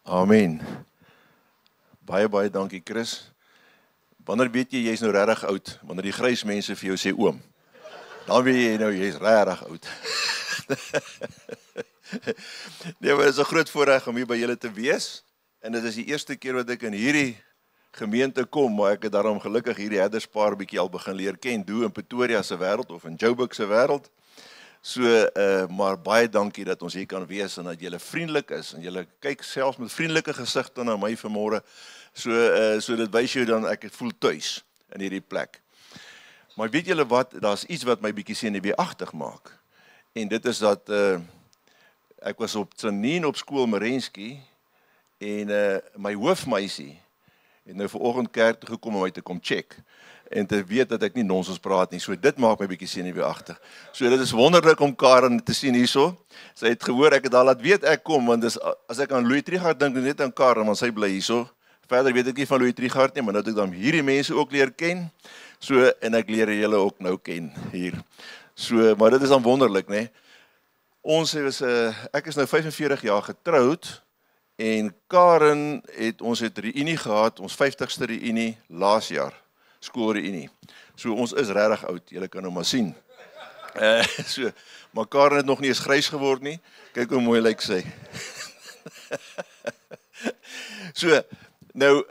Amen. Baie dankie Chris. Wanneer weet jy jy's nou regtig oud? Wanneer die grys mense vir jou sê oom. Dan weet jy nou jy's regtig oud. Nee, maar dit is 'n groot voorreg om hier by julle te wees. En dit is die eerste keer wat ek in hierdie gemeente kom, maar ek het daarom gelukkig hierdie herderspaar bietjie al begin leer ken, doen in Pretoria se wêreld of in Joburg se wêreld. So, maar baie dankie dat ons hier kan wees en dat julle vriendelik is en julle kyk selfs met vriendelike gesigte na my vanmôre. So dit wys jou dan ek voel tuis in hierdie plek. Maar weet julle wat, daar's iets wat my bietjie senuweeagtig maak. En dit is dat ek was op Tsanien op skool Merensky en my hoofmeisie het nou vanoggend kerk toe gekom om my te kom check en te weet dat ek nie nonsens praat nie. So dit maak my bietjie senuweeagtig. So dit is wonderlik om Karen te sien hierso. Sy het gehoor ek het al laat weet ek kom, want as ek aan Louis Trichardt dink, net aan Karen, want sy bly hierso. Verder weet ek nie van Louis Trichardt nie, maar nou het ek dan hierdie mense ook leer ken. So en ek leer julle ook nou ken hier. So maar dit is dan wonderlik, né? Ek is nou 45 jaar getroud en Karen ons het reunie gehad, ons 50ste reunie laas jaar, skoolreunie. So ons is regtig oud, julle kan nou maar sien. Maar Karen het nog nie eens grys geword nie. Kyk hoe mooi lyk sy. So nou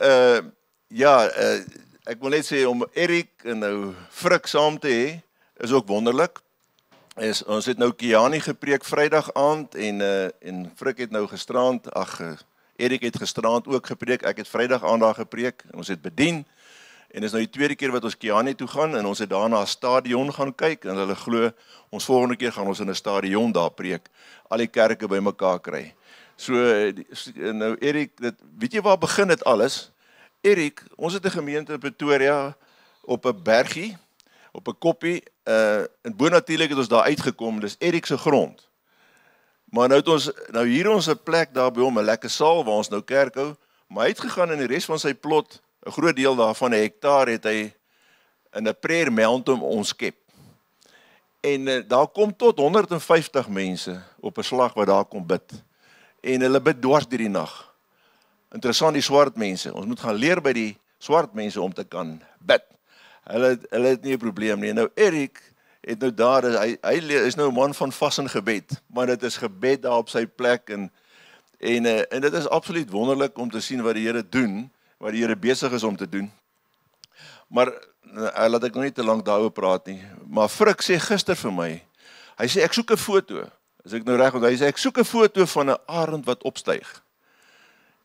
ek wil net sê om Erik en nou Frik saam te hê is ook wonderlik. Ons het nou Kiani gepreek Vrydag aand en Frik het nou gisterand, Erik het gisterand ook gepreek, ek het Vrydag aand daar gepreek en ons het bedien. En dis nou die tweede keer wat ons Kiani toe gaan en ons het daarna 'n stadion gaan kyk en hulle glo ons volgende keer gaan ons in 'n stadion daar preek, al die kerke bymekaar kry. So nou Erik, weet jy waar begin dit alles? Erik, ons het 'n gemeente in Pretoria op 'n bergie, op 'n koppie, en bonatuurlik het ons daar uitgekom, dis Erik se grond. Maar nou het ons hier ons 'n plek daar by hom, 'n lekker saal waar ons nou kerk hou, maar hy het gegaan in die res van sy plot, 'n groot deel daarvan, 'n hektaar het hy in 'n prayer mountain omskep. En daar kom tot 150 mense op 'n slag wat daar kom bid. En hulle bid dwars deur die nag. Interessant, die swart mense. Ons moet gaan leer by die swart mense om te kan bid. Hulle het nie 'n probleem nie. Nou Erik het nou daar, hy is nou 'n man van vas en gebed, maar dit is gebed daar op sy plek en dit is absoluut wonderlik om te sien wat die Here doen, wat die Here besig is om te doen. Maar laat ek nog nie te lank daaroor praat nie. Maar Frik sê gister vir my, hy sê ek soek 'n foto. As ek nou reg onthou, hy sê ek soek 'n foto van 'n arend wat opstyg.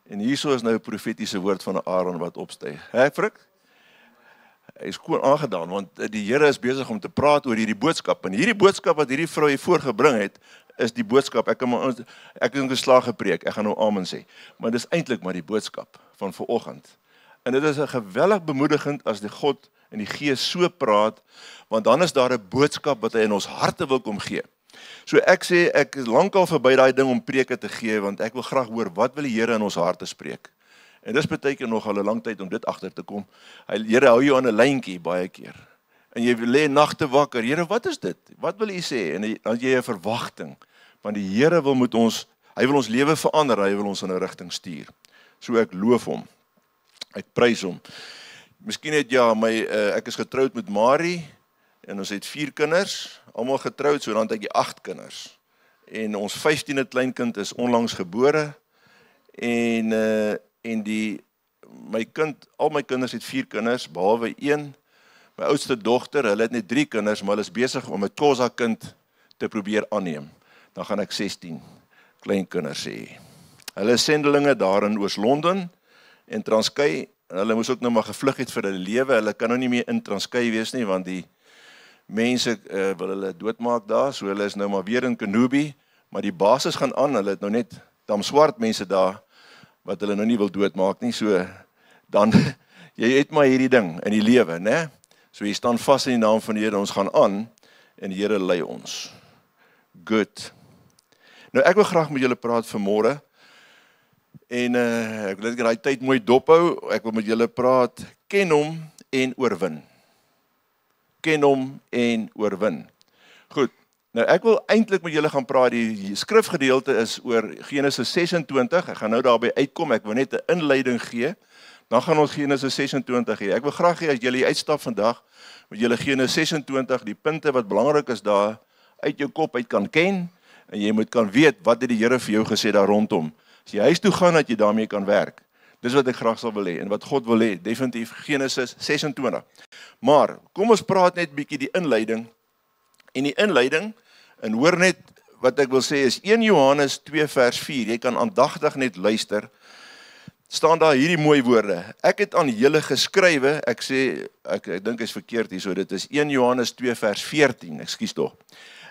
En hierso is nou 'n profetiese woord van 'n arend wat opstyg. Hè Frik? Hy is gewoon aangedaan, want die Here is besig om te praat oor hierdie boodskap. En hierdie boodskap wat hierdie vrou hier voorgebring het, is die boodskap. Ek het in geslaag gepreek, ek gaan nou amen sê. Maar dis eintlik maar die boodskap van vanoggend. En dit is 'n geweldig bemoedigend as die God en die Gees so praat, want dan is daar 'n boodskap wat hy in ons harte wil kom gee. So ek sê, ek is lankal verby daai ding om preke te gee, want ek wil graag hoor, wat wil die Here in ons harte spreek? En dis beteken nog al 'n lang tyd om dit agter te kom. Here hou jou aan 'n lyntjie baie keer. En jy lê nagte wakker. Here, wat is dit? Wat wil U sê? En dan jy 'n verwagting, want die Here wil hy wil ons lewe verander, hy wil ons in 'n rigting stuur. So ek loof hom. Ek prys hom. Miskien het ek is getroud met Marie en ons het 4 kinders, almal getroud, so dan het ek 8 kinders. En ons 15de kleinkind is onlangs gebore en al my kinders het 4 kinders, behalwe 1. My oudste dogter, hulle het net 3 kinders, maar hulle is besig om 'n Xhosa kind te probeer aanneem. Dan gaan ek 16 kleinkinders hê. Hulle is sendelinge daar in Oos-London en Transkei. Hulle moes ook nou maar gevlug het vir hulle lewe. Hulle kan nou nie meer in Transkei wees nie, want die mense wil hulle doodmaak daar. So hulle is nou maar weer in Kanubi, maar die basis gaan aan. Hulle het nou net swart mense daar wat hulle nou nie wil doodmaak nie. So dan jy het maar hierdie ding in die lewe, né? So jy staan vas in die naam van die Here, ons gaan aan en die Here lei ons. Good. Nou ek wil graag met julle praat vanmôre. En ek wil net daai tyd mooi dophou. Ek wil met julle praat, ken hom en oorwin. Ken hom en oorwin. Goed. Nou ek wil eintlik met julle gaan praat, die skrifgedeelte is oor Genesis 26, ek gaan nou daarby uitkom, ek wil net 'n inleiding gee, dan gaan ons Genesis 26 hê. Ek wil graag hê as julle uitstap vandag, met julle Genesis 26, die punte wat belangrik is daar, uit jou kop uit kan ken, en jy moet kan weet, wat het die Here vir jou gesê daar rondom. As jy huis toe gaan, dat jy daarmee kan werk. Dis wat ek graag sal wil hê, en wat God wil hê, definitief Genesis 26. Maar, kom ons praat net bietjie die inleiding, en die inleiding, en hoor net, wat ek wil sê is 1 Johannes 2 vers 4, jy kan aandagtig net luister, staan daar hierdie mooi woorde, ek het aan julle geskrywe, ek sê, ek dink is verkeerd hier, so dit is 1 Johannes 2 vers 14, ekskuus tog,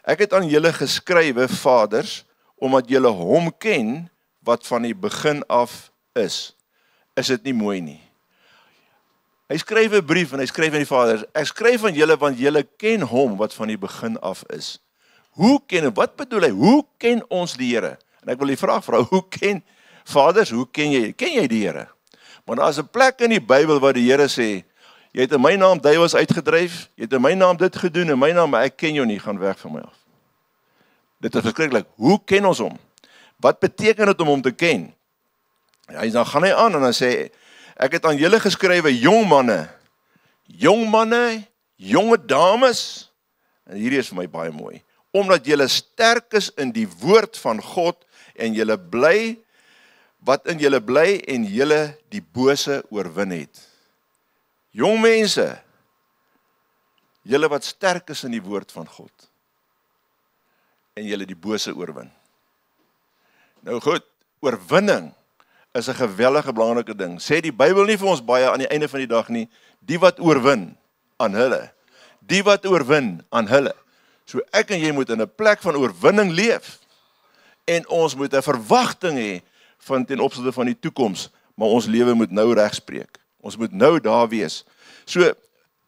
ek het aan julle geskrywe, vaders, omdat julle hom ken, wat van die begin af is dit nie mooi nie? Hy skryf 'n brief en hy skryf aan die vaders, ek skryf aan julle want julle ken hom wat van die begin af is. Hoe ken, wat bedoel hy, hoe ken ons die Here? En ek wil die vraag vra, hoe ken, vaders, hoe ken jy die Here? Maar daar is 'n plek in die Bybel waar die Here sê, jy het in my naam duiwels uitgedryf, jy het in my naam dit gedoen, in my naam, maar ek ken jou nie, gaan weg van my af. Dit is verskriklik, hoe ken ons hom? Wat beteken dit om hom te ken? Dan gaan hy aan en dan sê, ek het aan julle geskrywe, jong manne, jonge dames, en hierdie is vir my baie mooi, omdat julle sterk is in die woord van God, en julle bly, wat in julle bly, en julle die bose oorwin het. Jong mense, julle wat sterk is in die woord van God, en julle die bose oorwin. Nou goed, oorwinning is 'n geweldige belangrike ding. Sê die Bybel nie vir ons baie aan die einde van die dag nie, die wat oorwin aan hulle. Die wat oorwin aan hulle. So ek en jy moet in 'n plek van oorwinning leef. En ons moet 'n verwagting hê van ten opsigte van die toekoms, maar ons lewe moet nou regspreek. Ons moet nou daar wees. So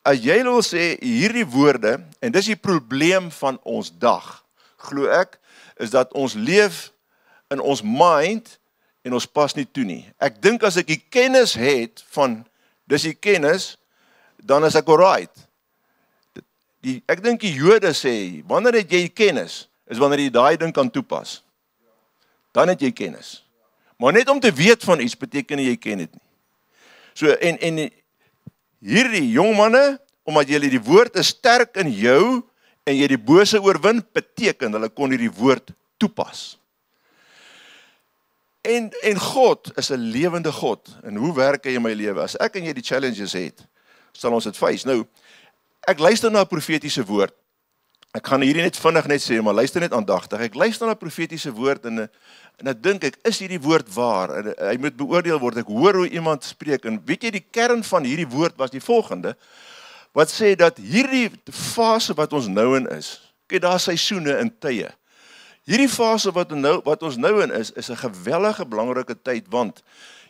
as jy wil sê hierdie woorde, en dis die probleem van ons dag, glo ek, is dat ons leef in ons mind en ons pas nie toe nie. Ek dink as ek die kennis het van, dis die kennis, dan is ek alright. Ek dink die Jode sê, wanneer het jy kennis, is wanneer jy daai ding kan toepas. Dan het jy kennis. Maar net om te weet van iets, beteken nie jy ken dit nie. So, en hierdie jong manne, omdat jy die woord is sterk in jou, en jy die bose oorwin, beteken, hulle kon hierdie woord toepas. En God is 'n lewende God. En hoe werk hy in my lewe? As ek en jy die challenges het, sal ons dit face. Nou, ek luister na 'n profetiese woord. Ek gaan hierdie net vinnig net sê, maar luister net aandagtig. Ek luister na 'n profetiese woord en ek dink ek, is hierdie woord waar? En hy moet beoordeel word. Ek hoor hoe iemand spreek. En weet jy, die kern van hierdie woord was die volgende, wat sê dat hierdie fase wat ons nou in is, kyk, daar is seisoene en tye. Hierdie fase wat ons nou in is 'n gewellige belangrike tyd, want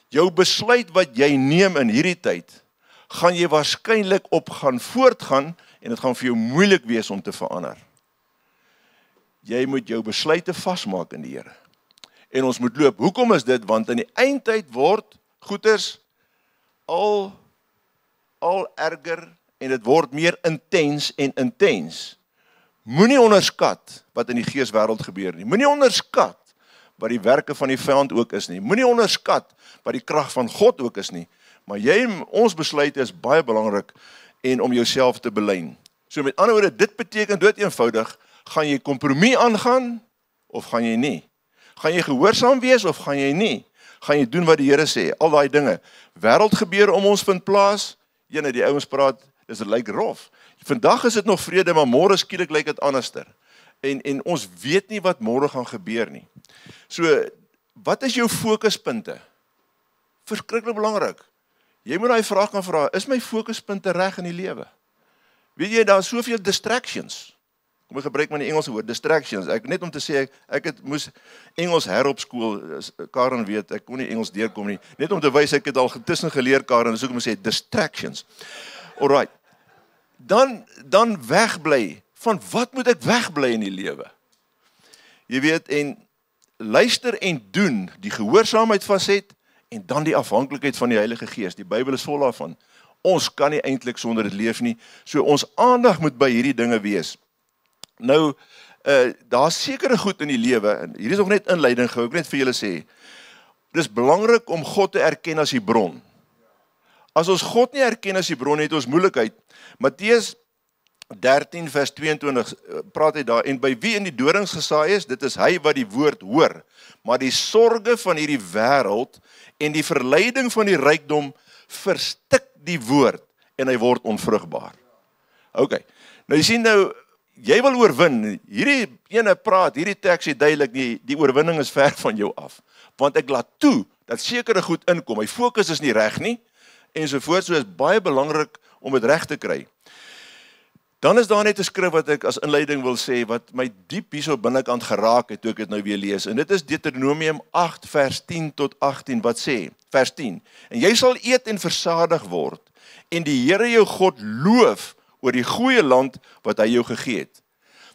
jou besluit wat jy neem in hierdie tyd, gaan jy waarskynlik op gaan voortgaan, en dit gaan vir jou moeilik wees om te verander. Jy moet jou besluite vasmaak in die Here. En ons moet loop. Hoekom is dit? Want in die eindtyd word goeders al erger, en dit word meer intens en intens. Moenie onderskat wat in die geeswêreld gebeur nie. Moenie onderskat wat die werke van die vyand ook is nie. Moenie onderskat wat die krag van God ook is nie. Maar ons besluite is baie belangrik, en om jouself te belyn. So met ander woorde, dit beteken dood eenvoudig, gaan jy kompromie aangaan, of gaan jy nie? Gaan jy gehoorsaam wees, of gaan jy nie? Gaan jy doen wat die Here sê? Al daai dinge. Wêreldgebeure om ons vind plaas, die ouens praat, dit lyk rof. Vandag is dit nog vrede, maar môre skielik lyk dit anderster. En ons weet nie wat môre gaan gebeur nie. So, wat is jou fokuspunte? Verskriklik belangrik. Jy moet daai vraag kan vra, is my fokuspunte reg in die lewe? Weet jy, daar is soveel distractions. Kom ek gebruik maar die Engelse woord, distractions. Net om te sê, ek moes Engels heropskool, Karen weet, ek kon nie Engels deurkom nie. Net om te wys, ek het al tussen geleer, Karen, so ek moet sê, distractions. Alright. Dan wegbly, van wat moet ek wegbly in die lewe? Jy weet, en luister en doen, die gehoorsaamheid vashet, en dan die afhanklikheid van die Heilige Gees. Die Bybel is vol daarvan. Ons kan nie eintlik sonder dit leef nie. So ons aandag moet by hierdie dinge wees. Nou, daar's sekere goed in die lewe, en hier is nog net inleiding gehou, ek net vir julle sê, dis belangrik om God te erken as die bron. As ons God nie erken as die bron, het ons moeilikheid. Matteus 13 vers 22 praat hy daar, en by wie in die dorings gesaai is, dit is hy wat die woord hoor, maar die sorge van hierdie wêreld en die verleiding van die rykdom verstik die woord, en hy word onvrugbaar. Ok, nou jy sien nou, jy wil oorwin, hierdie ene praat, hierdie teks sê duidelik, die oorwinning is ver van jou af, want ek laat toe, dat sekere goed inkom, my fokus is nie reg nie, ensovoort, so is baie belangrik om het reg te kry. Dan is daar net 'n skrif wat ek as inleiding wil sê, wat my diep hierso binnekant geraak het, toe ek dit nou weer lees, en dit is Deuteronomium 8 vers 10 tot 18, wat sê, vers 10, en jy sal eet en versadig word, en die Here jou God loof oor die goeie land wat hy jou gegee het.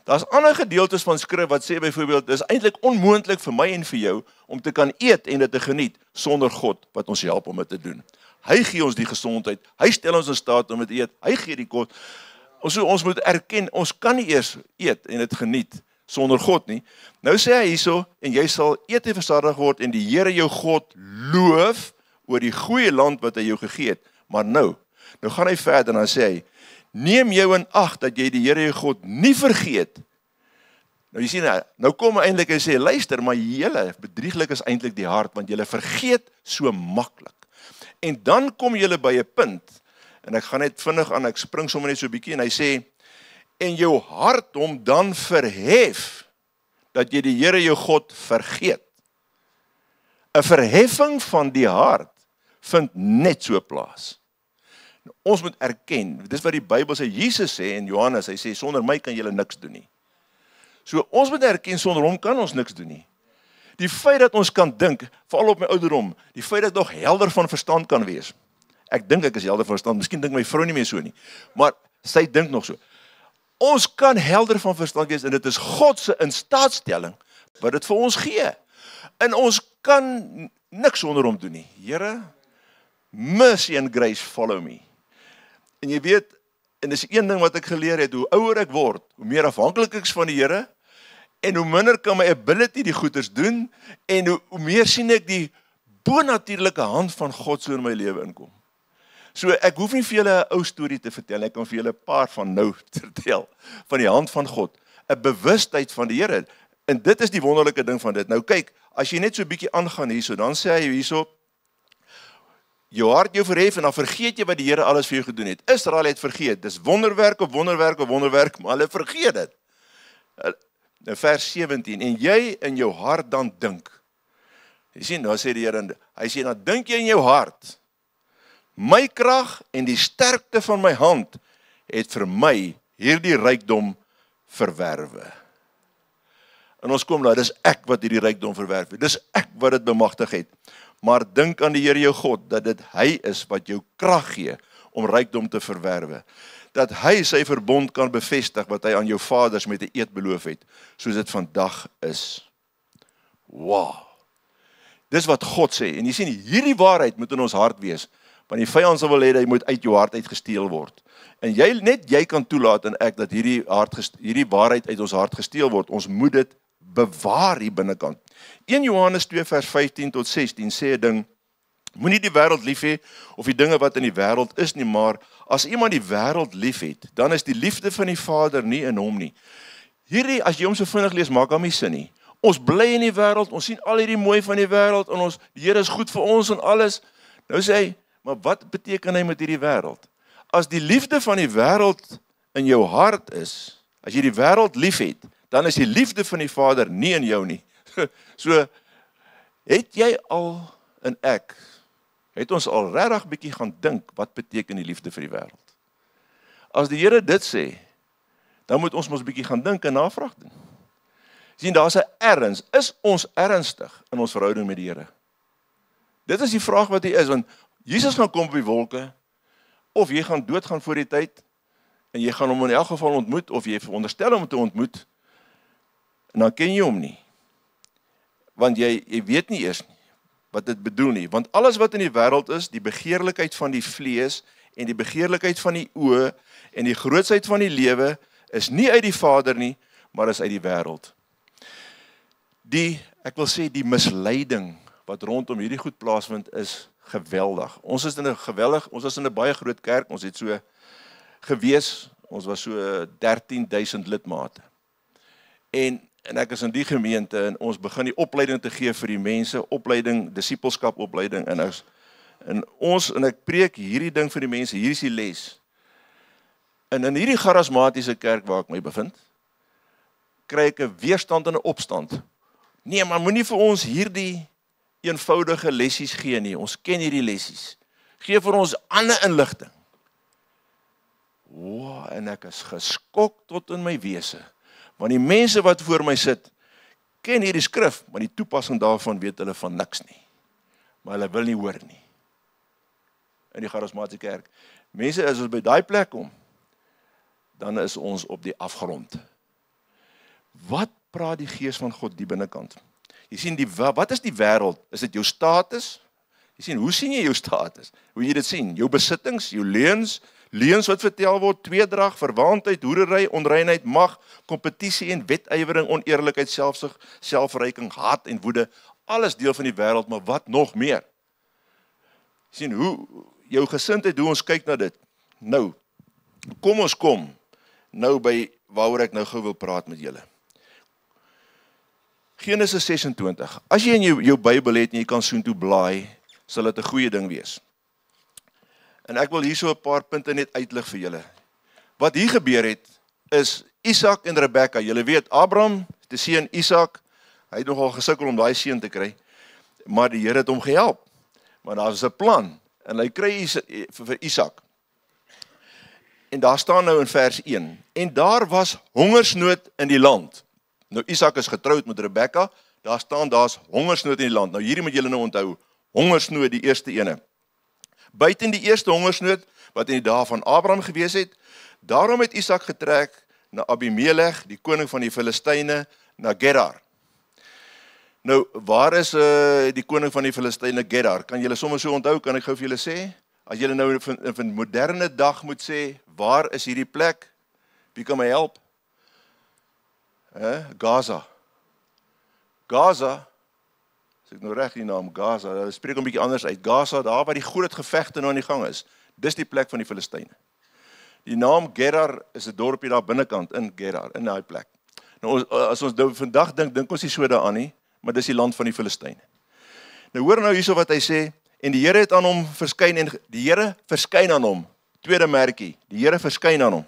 Daar's ander gedeeltes van skrif wat sê byvoorbeeld, dis eintlik onmoontlik vir my en vir jou, om te kan eet en dit te geniet, sonder God wat ons help om dit te doen. Hy gee ons die gesondheid, hy stel ons in staat om dit te eet, hy gee die kos. Ons moet erken, ons kan nie eers eet en dit geniet sonder God nie. Nou sê hy hierso, en jy sal eet en versadig word, en die Here jou God loof oor die goeie land wat hy jou gegee het. Maar nou gaan hy verder en dan sê hy, neem jou in ag dat jy die Here jou God nie vergeet. Nou jy sien, nou kom hy eintlik en sê, luister, maar julle bedrieglik is eintlik die hart, want julle vergeet so maklik. En dan kom julle by 'n punt, en ek gaan net vinnig aan, ek spring sommer net so 'n bietjie, en hy sê, en jou hart hom dan verhef, dat jy die Here jou God vergeet. 'n Verheffing van die hart vind net so plaas. Ons moet erken, dis wat die Bybel sê, Jesus sê in Johannes, hy sê, sonder my kan julle niks doen nie. So ons moet erken, sonder hom kan ons niks doen nie. Die feit dat ons kan dink, veral op my ouderdom, die feit dat ek nog helder van verstand kan wees. Ek dink ek is helder van verstand, miskien dink my vrou nie meer so nie, maar sy dink nog so. Ons kan helder van verstand wees, en dit is God se instaatstelling wat dit vir ons gee. En ons kan niks sonder hom doen nie. Here, mercy and grace follow me. En jy weet, en dis een ding wat ek geleer het, hoe ouer ek word, hoe meer afhanklik ek is van die Here, en hoe minder kan my ability die goeders doen, en hoe meer sien ek die bonatuurlike hand van God so in my lewe inkom. So ek hoef nie vir julle 'n ou storie te vertel, ek kan vir julle 'n paar van nou vertel, van die hand van God, 'n bewustheid van die Here, en dit is die wonderlike ding van dit. Nou kyk, as jy net so 'n bietjie aangaan hierso, dan sê hy hierso, jou hart jou verhef, en dan vergeet jy wat die Here alles vir jou gedoen het. Israel het vergeet, dis wonderwerk op wonderwerk op wonderwerk, maar hulle vergeet dit. Nou vers 17, en jy in jou hart dan dink. Jy sien, nou sê die Here, hy sê, dan dink jy in jou hart, my krag en die sterkte van my hand het vir my hierdie rykdom verwerwe. En ons kom daar, dis ek wat hierdie rykdom verwerf het, dis ek wat dit bemagtig het. Maar dink aan die Here jou God, dat dit hy is wat jou krag gee om rykdom te verwerwe. Dat hy sy verbond kan bevestig wat hy aan jou vaders met 'n eed beloof het, soos dit vandag is. Wow! Dis wat God sê, en jy sien, hierdie waarheid moet in ons hart wees, want die vyand sal wil hê dat hy moet uit jou hart uitgesteel word. En jy kan toelaat en ek dat hierdie waarheid uit ons hart gesteel word. Ons moet dit bewaar hier binnekant. 1 Johannes 2 vers 15 tot 16 sê 'n ding, moenie die wêreld lief hê of die dinge wat in die wêreld is nie, maar as iemand die wêreld lief het, dan is die liefde van die Vader nie in hom nie. Hierdie, as jy hom so vinnig lees, maak hom nie sin nie. Ons bly in die wêreld, ons sien al hierdie mooi van die wêreld, en die Here is goed vir ons en alles. Nou sê hy, maar wat beteken hy met hierdie wêreld? As die liefde van die wêreld in jou hart is, as jy die wêreld lief het, dan is die liefde van die Vader nie in jou nie. So, het jy al, en ek, het ons al regtig bietjie gaan dink, wat beteken die liefde vir die wêreld? As die Here dit sê, dan moet ons mos bietjie gaan dink en navraag doen. Sien, daar's 'n erns, is ons ernstig in ons verhouding met die Here? Dit is die vraag wat hy is, want Jesus gaan kom op die wolke, of jy gaan doodgaan voor die tyd, en jy gaan hom in elk geval ontmoet, of jy veronderstel hom te ontmoet, en dan ken jy hom nie. Want jy weet nie eers nie, wat dit bedoel nie. Want alles wat in die wêreld is, die begeerlikheid van die vlees, en die begeerlikheid van die oë, en die grootsheid van die lewe, is nie uit die Vader nie, maar is uit die wêreld. Ek wil sê die misleiding wat rondom hierdie goed plaasvind is geweldig. Ons is in 'n baie groot kerk, ons het so gewees, ons was so 13,000 lidmate. En ek is in die gemeente en ons begin die opleiding te gee vir die mense, disipelskap opleiding en ek preek hierdie ding vir die mense, hier is die les. En in hierdie charismatiese kerk waar ek my bevind, kry ek 'n weerstand en 'n opstand. Nee, maar moenie vir ons hierdie eenvoudige lessies gee nie. Ons ken hierdie lessies. Gee vir ons ander inligting. Wow, en ek is geskok tot in my wese. Want die mense wat voor my sit, ken hierdie skrif, maar die toepassing daarvan weet hulle van niks nie. Maar hulle wil nie hoor nie. In die charismatiese kerk. Mense, as ons by daai plek kom, dan is ons op die afgrond. Wat praat die Gees van God die binnekant? Jy sien, wat is die wêreld? Is dit jou status? Jy sien, hoe sien jy jou status? Hoe jy dit sien? Jou besittings, jou leuns wat vertel word, tweedrag, verwaandheid, hoerery, onreinheid, mag, kompetisie en wetywering, oneerlikheid, selfsug, selfverryking, haat en woede, alles deel van die wêreld, maar wat nog meer? Jy sien, hoe jou gesindheid, hoe ons kyk na dit. Nou, kom nou by waaroor ek nou gou wil praat met julle. Genesis 26. As jy in jou Bybel het en jy kan soontoe blaai, sal dit 'n goeie ding wees. En ek wil hier so 'n paar punte net uitlig vir julle. Wat hier gebeur het, is Isak en Rebekka. Julle weet, Abraham, die seun Isak, hy het nogal gesukkel om daai seun te kry, maar die Here het hom gehelp. Maar daar is 'n plan, en hy kry vir Isak. En daar staan nou in vers 1, en daar was hongersnood in die land. Nou Isak is getroud met Rebekka, daar's hongersnood in die land. Nou hierdie moet julle nou onthou, hongersnood die eerste ene. Buiten die eerste hongersnood, wat in die dae van Abraham gewees het, daarom het Isak getrek na Abimelech, die koning van die Filistyne, na Gerar. Nou, waar is die koning van die Filistyne, Gerar? Kan julle sommer so onthou, kan ek gou vir julle sê? As julle nou van moderne dag moet sê, waar is hierdie plek? Wie kan my help? Gaza. Gaza, as ek nou reg die naam Gaza, dat spreek 'n bietjie anders uit. Gaza, daar waar die groot gevegte nou aan die gang is, dis die plek van die Filistyne. Die naam Gerar is 'n dorpie daar binnekant, in Gerar, in daai plek. Nou, as ons nou vandag dink ons nie so daaraan nie, maar dis die land van die Filistyne. Nou hoor nou hierso wat hy sê, en die Here het aan hom verskyn, en die Here verskyn aan hom, tweede merkie, die Here verskyn aan hom.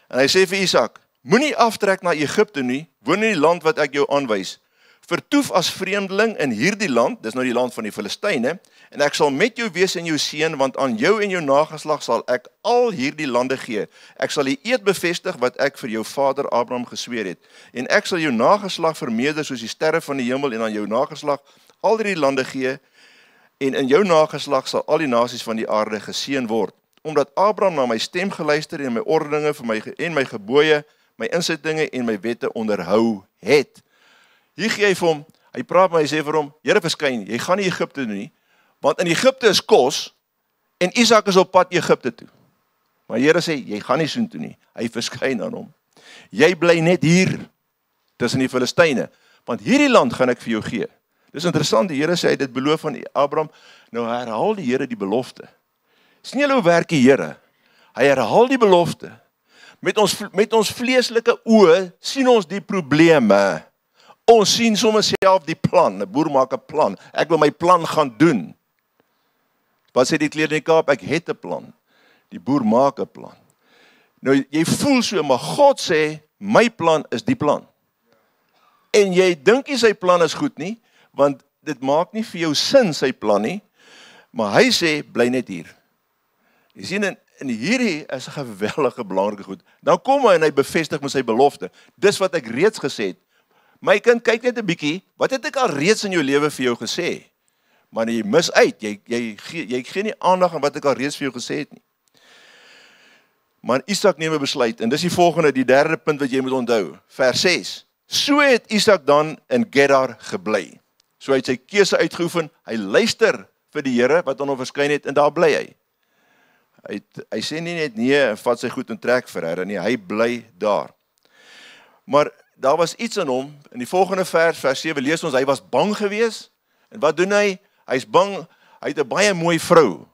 En hy sê vir Isak, moenie aftrek na Egipte nie, woon in die land wat ek jou aanwys. Vertoef as vreemdeling in hierdie land, dis nou die land van die Filistyne, en ek sal met jou wees en jou seun, want aan jou en jou nageslag sal ek al hierdie lande gee. Ek sal die eed bevestig wat ek vir jou vader Abraham gesweer het, en ek sal jou nageslag vermeerder soos die sterre van die hemel, en aan jou nageslag al hierdie lande gee, en in jou nageslag sal al die nasies van die aarde geseën word. Omdat Abraham na my stem geluister en my ordeninge en my gebooie, my insettinge en my wette onderhou het. Hier gee hy vir hom, hy praat met hy sê vir hom, Here verskyn, jy gaan nie Egipte doen nie, want in Egipte is kos, en Isak is op pad Egipte toe. Maar Here sê, jy gaan nie soontoe nie, hy verskyn aan hom. Jy bly net hier, tussen die Filistyne, want hierdie land gaan ek vir jou gee. Dis interessant, die Here sê, hy dit beloof van Abraham, nou herhaal die Here die belofte. Sien julle hoe werk die Here? Hy herhaal die belofte. Met ons vleeslike oë sien ons die probleme. Ons sien sommer self die plan. 'n Boer maak 'n plan. Ek wil my plan gaan doen. Wat sê die kleerder in die Kaap? Ek het 'n plan. Die boer maak 'n plan. Nou jy voel so, maar God sê, my plan is die plan. En jy dink nie sy plan is goed nie, want dit maak nie vir jou sin sy plan nie, maar hy sê, bly net hier. Jy sien, en hierdie is 'n geweldige belangrike goed. Dan kom hy en hy bevestig met sy belofte. Dis wat ek reeds gesê het. My kind, kyk net 'n bietjie, wat het ek al reeds in jou lewe vir jou gesê? Maar jy mis uit, jy gee nie aandag aan wat ek al reeds vir jou gesê het nie. Maar Isak neem 'n besluit, en dis die volgende, die derde punt wat jy moet onthou. Vers 6. So het Isak dan in Gerar gebly. So hy het sy keuse uitgeoefen, hy luister vir die Here wat aan hom verskyn het, en daar bly hy. Hy sê nie net nee, en vat sy goed en trek vir Here nie, hy bly daar. Maar daar was iets in hom, in die volgende vers 7 lees ons, hy was bang gewees, en wat doen hy? Hy is bang, hy het 'n baie mooi vrou,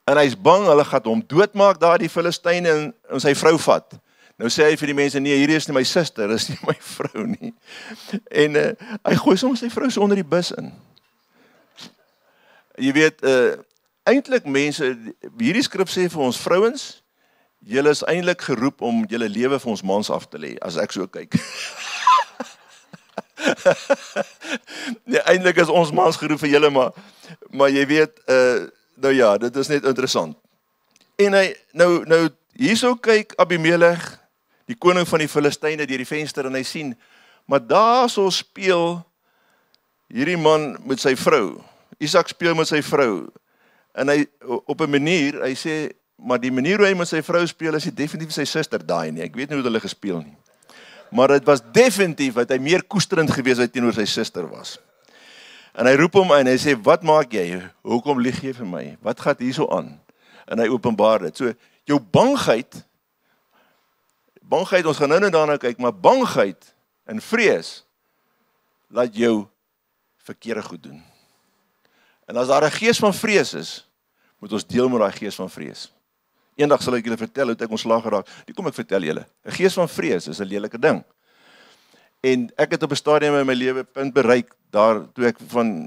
en hy is bang, hulle gaan hom doodmaak daar die Filistyne en sy vrou vat. Nou sê hy vir die mense, nee, hierdie is nie my suster, dis nie my vrou nie. En hy gooi soms sy vrou so onder die bus in. Jy weet, eintlik mense, hierdie skrif sê vir ons vrouens, julle is eintlik geroep om julle lewe vir ons mans af te lê, as ek so kyk. Nee, eintlik is ons mans geroep vir julle, maar jy weet, nou ja, dit is net interessant. En hy, nou hierso kyk Abimelech, die koning van die Filistyne, deur die venster, en hy sien, maar daar so speel hierdie man met sy vrou. Isak speel met sy vrou, en hy, op 'n manier, hy sê, maar die manier hoe hy met sy vrou speel, is hy definitief sy suster daai nie, ek weet nie hoe hulle gespeel nie. Maar dit was definitief, dat hy meer koesterend gewees het teenoor sy suster was. En hy roep hom en hy sê, wat maak jy? Hoekom lieg jy vir my? Wat gaat hierso aan? En hy openbaar dit. So, jou bangheid, ons gaan nou daarna kyk, maar bangheid en vrees, laat jou verkeerde goed doen. En as daar 'n gees van vrees is, moet ons deel met daai gees van vrees. Eendag sal ek julle vertel hoe ek ontslaag geraak. Die kom ek vertel julle. 'n Gees van vrees is 'n lelike ding. En ek het op 'n stadium in my lewe punt bereik, daar toe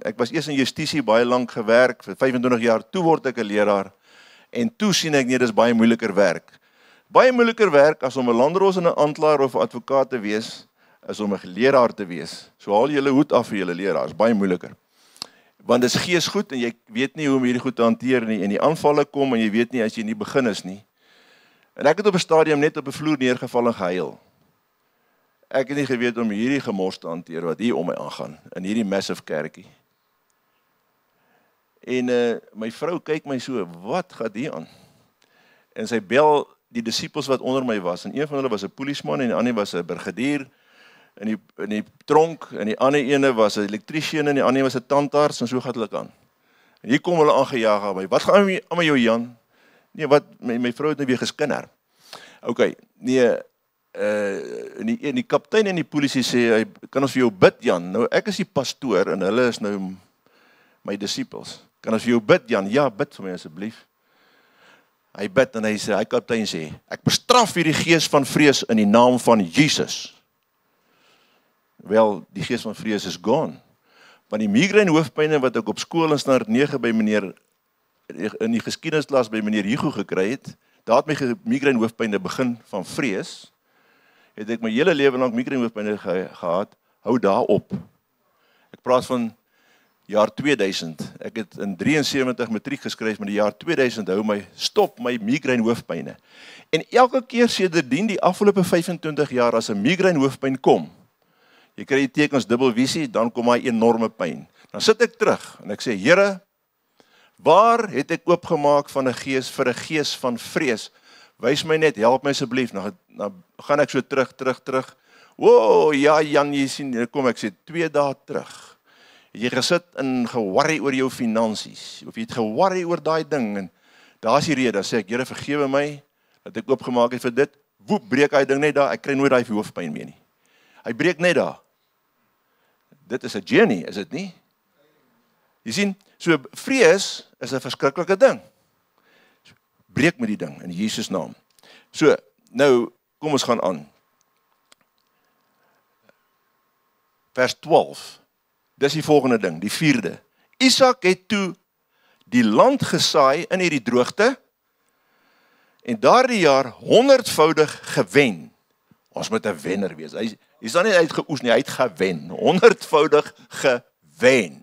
ek was eers in justisie baie lank gewerk, vir 25 jaar, toe word ek 'n leraar, en toe sien ek nee, dis baie moeiliker werk. Baie moeiliker werk as om 'n landdros en 'n aanklaer of 'n advokaat te wees, as om 'n leraar te wees. So haal julle hoed af vir julle leraars, baie moeiliker. Want dit is geesgoed en jy weet nie hoe om hierdie goed te hanteer nie, en die aanvalle kom en jy weet nie as jy nie begin is nie. En ek het op 'n stadium net op 'n vloer neergeval en gehuil. Ek het nie geweet om hierdie gemors te hanteer wat hier om my aangaan, in hierdie massive kerkie. En my vrou kyk my so, wat gaan hier aan? En sy bel die disippels wat onder my was, en een van hulle was 'n polisieman en die ander was 'n brigadier, in die tronk, en die ander ene was 'n elektriesien, en die ander was 'n tandarts, en so gaan hulle aan. En hier kom hulle aangejaag aan my, wat gaan aan met jou Jan? Nee, wat, my vrou het nou weer geskinder. Ok, nee, en die kaptein en die polisie sê, hy kan ons vir jou bid Jan? Nou ek is die pastoor, en hulle is nou my disippels. Kan ons vir jou bid Jan? Ja, bid vir my asseblief. Hy bid en hy kaptein sê, ek bestraf hierdie gees van vrees in die naam van Jesus. Wel, die gees van vrees is gone. Want die migraine hoofpyne wat ek op skool in standaard 9 by meneer, in die geskiedensklas by meneer Hugo gekry het, daar het my migraine hoofpyne begin van vrees, het ek my hele lewe lank migraine hoofpyne gehad, hou daar op. Ek praat van jaar 2000, ek het in 73 matriek geskryf, maar die jaar 2000 hou my, stop my migraine hoofpyne. En elke keer sedertdien die afgelope 25 jaar as 'n migraine hoofpyn kom, jy kry die tekens dubbelvisie, dan kom hy enorme pyn. Dan sit ek terug en ek sê, Here, waar het ek oopgemaak van 'n gees vir 'n gees van vrees? Wys my net, help my asseblief. Nou gaan ek so terug. Wow, ja Jan, jy sien, kom ek sê 2 dae terug. Het jy gesit en geworry oor jou finansies, of jy het geworry oor daai ding, en daar is die rede, dan sê ek, Here, vergewe my, dat ek oopgemaak het vir dit, woep, breek hy ding net daar, ek kry nooit daai hoofpyn meer nie. Hy breek net daar. Dit is 'n journey, is dit nie? Jy sien, so vrees is 'n verskriklike ding. Breek met die ding, in Jesus naam. So, nou, kom ons gaan aan. Vers 12. Dis die volgende ding, die 4de. Isak het toe die land gesaai in hierdie droogte, en daardie jaar 100voudig gewen. Ons moet 'n wenner wees. Hy is dan nie uitgeoes nie, hy het gewen. 100voudig gewen.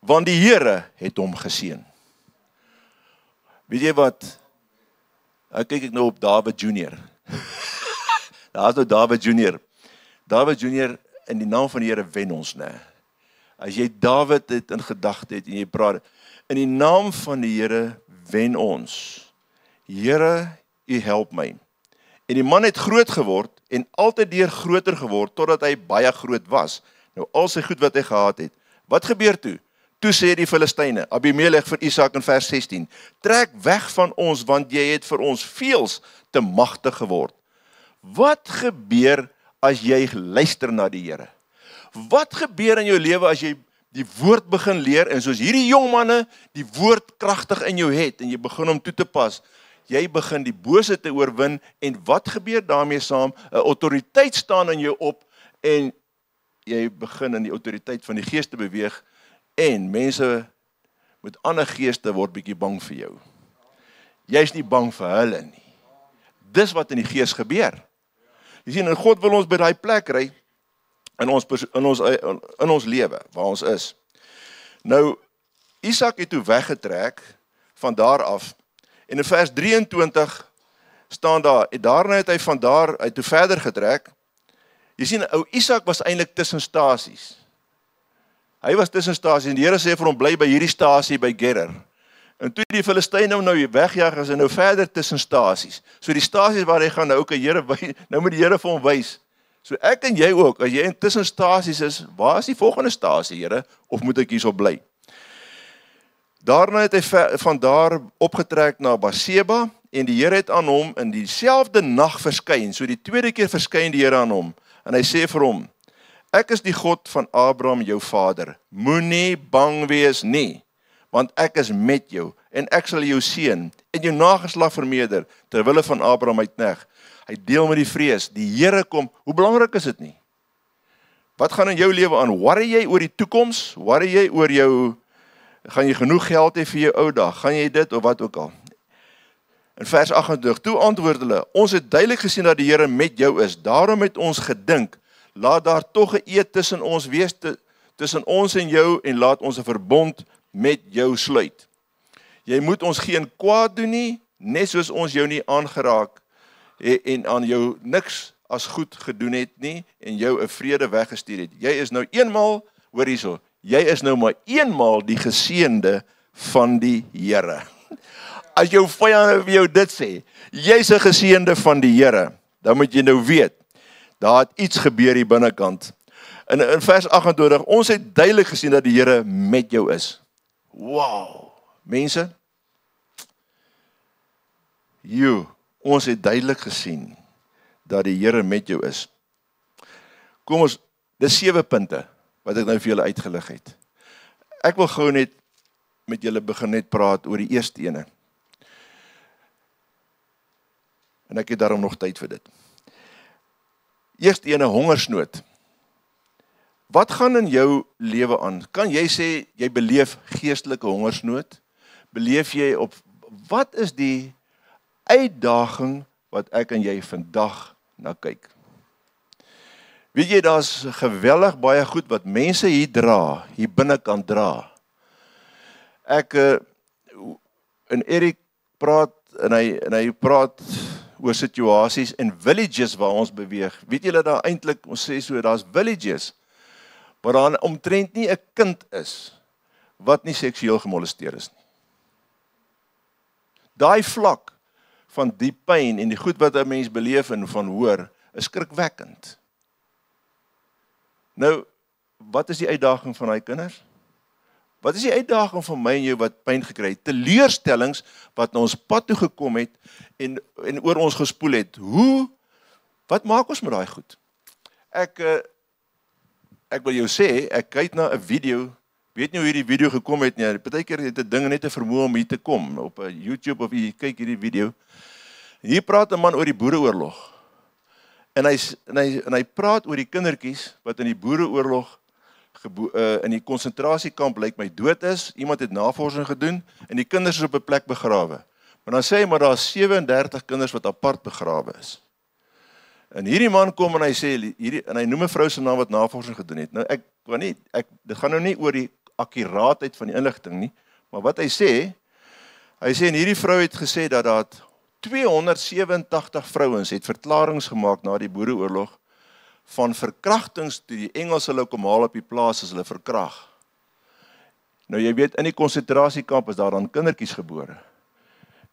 Want die Here het hom geseën. Weet jy wat? Nou kyk ek nou op David Junior. Daar is nou David Junior. David Junior, in die naam van die Here wen ons, né? As jy David het in gedagte het en jy praat, in die naam van die Here wen ons. Here, U help my. En die man het groot geword en altyd deur groter geword totdat hy baie groot was. Nou al sy goed wat hy gehad het. Wat gebeur toe? Toe sê die Filistyne, Abimelech vir Isak in vers 16, trek weg van ons, want jy het vir ons veels te magtig geword. Wat gebeur as jy luister na die Here? Wat gebeur in jou lewe as jy die woord begin leer en soos hierdie jong manne die woord kragtig in jou het en jy begin hom toe te pas? Jy begin die bose te oorwin en wat gebeur daarmee saam? 'n Autoriteit staan in jou op en jy begin in die autoriteit van die Gees te beweeg en mense met ander geeste word bietjie bang vir jou. Jy's nie bang vir hulle nie. Dis wat in die Gees gebeur. Jy sien, en God wil ons by daai plek ry in ons lewe waar ons is. Nou Isak het toe weggetrek van daar af. En in vers 23 staan daar, en daarna het hy van daar uit toe verder getrek. Jy sien, ou Isak was eintlik tussen stasies. Hy was tussen stasies en die Here sê vir hom, bly by hierdie stasie by Gerar. En toe die Filistyne hom nou wegjaag, is hy nou verder tussen stasies. So die stasies waar hy gaan, nou ook 'n Here, nou moet die Here vir hom wys. So ek en jy ook, as jy in tussen stasies is, waar is die volgende stasie, Here? Of moet ek hierso bly? Daarna het hy van daar opgetrek na Berseba en die Here het aan hom in dieselfde nag verskyn. So die tweede keer verskyn die Here aan hom en hy sê vir hom: Ek is die God van Abraham jou vader. Moenie bang wees nie, want ek is met jou en ek sal jou seën en jou nageslag vermeerder ter wille van Abraham my knegt. Hy deel met die vrees. Die Here kom. Hoe belangrik is dit nie? Wat gaan in jou lewe aan? Worry jy oor die toekoms? Worry jy oor jou gaan jy genoeg geld hê vir jou ou dag? Gaan jy dit of wat ook al? In vers 28, toe antwoord hulle, ons het duidelik gesien dat die Here met jou is. Daarom het ons gedink, laat daar tog 'n eed tussen ons wees, tussen ons en jou, en laat ons 'n verbond met jou sluit. Jy moet ons geen kwaad doen nie, net soos ons jou nie aangeraak en aan jou niks as goed gedoen het nie, en jou 'n vrede weggestuur het. Jy is nou eenmaal, hoor hierso, jy is nou maar eenmaal die geseënde van die Here. As jou vyande vir jou dit sê, jy's 'n geseënde van die Here, dan moet jy nou weet, daar het iets gebeur hier binnekant. In vers 28, ons het duidelik gesien dat die Here met jou is. Wow, mense, ons het duidelik gesien dat die Here met jou is. Kom ons, dis 7 punte wat ek nou vir julle uitgelig het. Ek wil gou net met julle begin net praat oor die eerste ene. En ek het daarom nog tyd vir dit. Eerste ene, hongersnood. Wat gaan in jou lewe aan? Kan jy sê, jy beleef geestelike hongersnood? Beleef jy op, wat is die uitdaging wat ek en jy vandag na kyk? Weet jy, daar's geweldig baie goed wat mense hier dra, hier binnekant dra. En Erik praat, en hy praat oor situasies in villages waar ons beweeg. Weet julle daar eintlik, ons sê so, daar's villages, waar daar omtrent nie 'n kind is, wat nie seksueel gemolesteer is nie. Daai vlak van die pyn en die goed wat 'n mens beleef en van hoor, is skrikwekkend. Nou, wat is die uitdaging van daai kinders? Wat is die uitdaging van my en jou wat pyn gekry het? Teleurstellings wat na ons pad toe gekom het en oor ons gespoel het. Wat maak ons met daai goed? Ek wil jou sê, ek kyk na 'n video, weet nie hoe hierdie video gekom het nie. Partykeer het 'n ding net 'n vermoë om hier te kom op 'n YouTube of jy kyk hierdie video. En hier praat 'n man oor die Boereoorlog. En hy praat oor die kindertjies wat in die Boereoorlog in die konsentrasiekamp lyk my dood is. Iemand het navorsing gedoen en die kinders is op 'n plek begrawe. Maar dan sê hy maar daar is 37 kinders wat apart begrawe is. En hierdie man kom en hy sê en hy noem 'n vrou se naam wat navorsing gedoen het. Nou dit gaan nou nie oor die akkuraatheid van die inligting nie, maar wat hy sê en hierdie vrou het gesê dat daar 287 vrouens het verklaringe gemaak na die Boereoorlog van verkrachtings toe die Engelse hulle kom haal op die plaas as hulle verkrag. Nou jy weet, in die konsentrasiekamp is daar dan kindertjies gebore.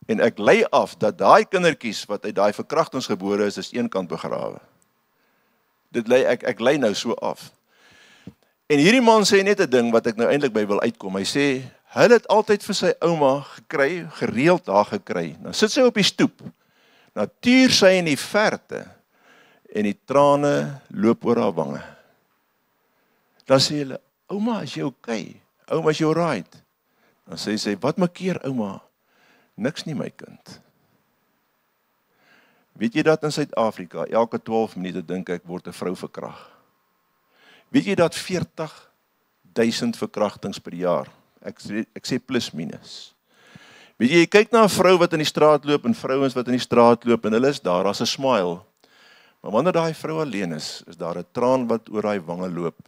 En ek lei af dat daai kindertjies wat uit daai verkrachtings gebore is eenkant begrawe. Ek lei nou so af. En hierdie man sê net 'n ding wat ek nou eintlik by wil uitkom. Hy sê, hulle het altyd vir sy ouma gereeld daar gekry. Nou sit sy op die stoep. Nou tuur sy in die verte en die trane loop oor haar wange. Dan sê hulle, ouma, is jy okay? Ouma, is jy alright? Dan sê sy, wat maak keer, ouma? Niks nie, my kind. Weet jy dat in Suid-Afrika, elke 12 minute dink ek, word 'n vrou verkragt? Weet jy dat 40.000 verkrachtings per jaar? Ek sê plus minus. Weet jy kyk na 'n vrou wat in die straat loop, en vrouens wat in die straat loop, en hulle is daar's 'n smile. Maar wanneer daai vrou alleen is daar 'n traan wat oor haar wange loop,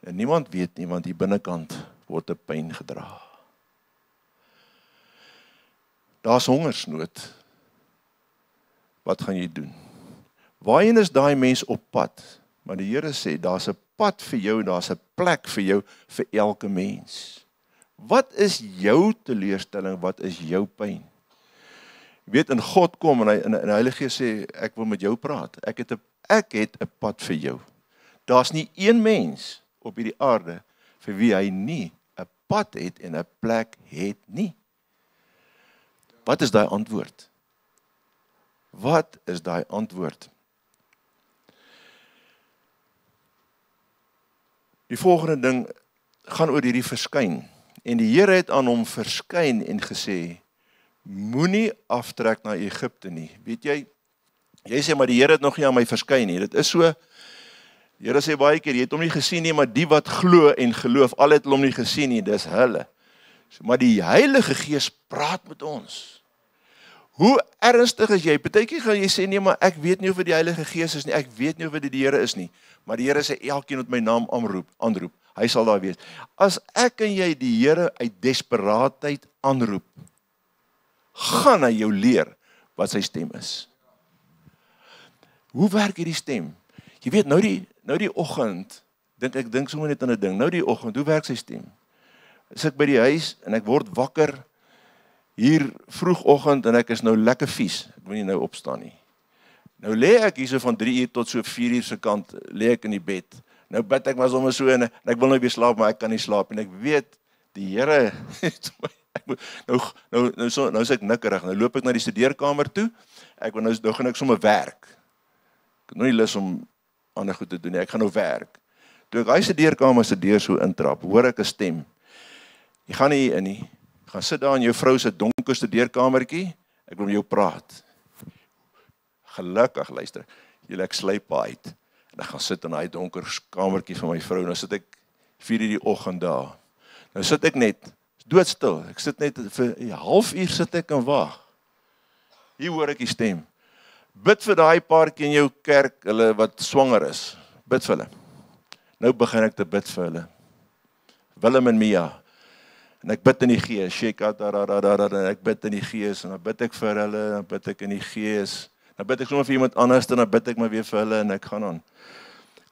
en niemand weet nie, want die binnekant word 'n pyn gedra. Daar's hongersnood. Wat gaan jy doen? Waarheen is daai mens op pad? Maar die Here sê, daar's 'n pad vir jou, daar's 'n plek vir jou, vir elke mens. Wat is jou teleurstelling? Wat is jou pyn? Jy weet, in God kom, en die Heilige Gees sê, ek wil met jou praat. Ek het 'n pad vir jou. Daar's nie een mens op hierdie aarde, vir wie hy nie 'n pad het, en 'n plek het nie. Wat is daai antwoord? Wat is daai antwoord? Die volgende ding gaan oor hierdie verskyn. En die Here het aan hom verskyn en gesê, moenie aftrek na Egipte nie. Weet jy sê, maar die Here het nog nie aan my verskyn nie. Dit is so, die Here sê baie keer, jy het hom nie gesien nie, maar die wat glo en geloof, al het hom nie gesien nie, dis hulle. Maar die Heilige Gees praat met ons. Hoe ernstig is jy? Partykeer gaan jy sê, nee, maar ek weet nie of dit die Heilige Gees is nie, ek weet nie of dit die Here is nie. Maar die Here sê, elkeen wat my naam aanroep, hy sal daar wees. As ek en jy die Here uit desperaatheid aanroep, gaan hy jou leer wat sy stem is. Hoe werk hierdie stem? Jy weet, nou die oggend, ek dink sommer net aan 'n ding, nou die oggend, hoe werk sy stem? Is ek by die huis, en ek word wakker, hier vroegoggend, en ek is nou lekker vies, ek wil nie nou opstaan nie. Nou lê ek hier so van 3 uur tot so 4 uur se kant, lê ek in die bed. Nou bid ek maar sommer so, en ek wil nou weer slaap, maar ek kan nie slaap, en ek weet, die Here, nou is ek nikkerig, nou loop ek na die studeerkamer toe, nou gaan ek sommer werk. Ek het nou nie lus om ander goed te doen nie, ek gaan nou werk. Toe ek hy studeerkamer se deur so intrap, hoor ek 'n stem. Jy gaan nie hier in nie, gaan sit daar in jou vrou se donker studeerkamertjie, ek wil met jou praat. Gelukkig, luister, ek sluip uit, en ek gaan sit in daai donker kamertjie van my vrou, nou sit ek 4 uur die oggend daar. Nou sit ek net, doodstil, ek sit net vir 'n halfuur sit ek en wag. Hier hoor ek die stem. Bid vir daai paartjie in jou kerk, hulle wat swanger is. Bid vir hulle. Nou begin ek te bid vir hulle. Willem en Mia. En ek bid in die Gees, en ek bid in die Gees, en dan bid ek vir hulle, dan bid ek in die Gees, dan bid ek sommer vir iemand anders, en dan bid ek maar weer vir hulle, en ek gaan aan.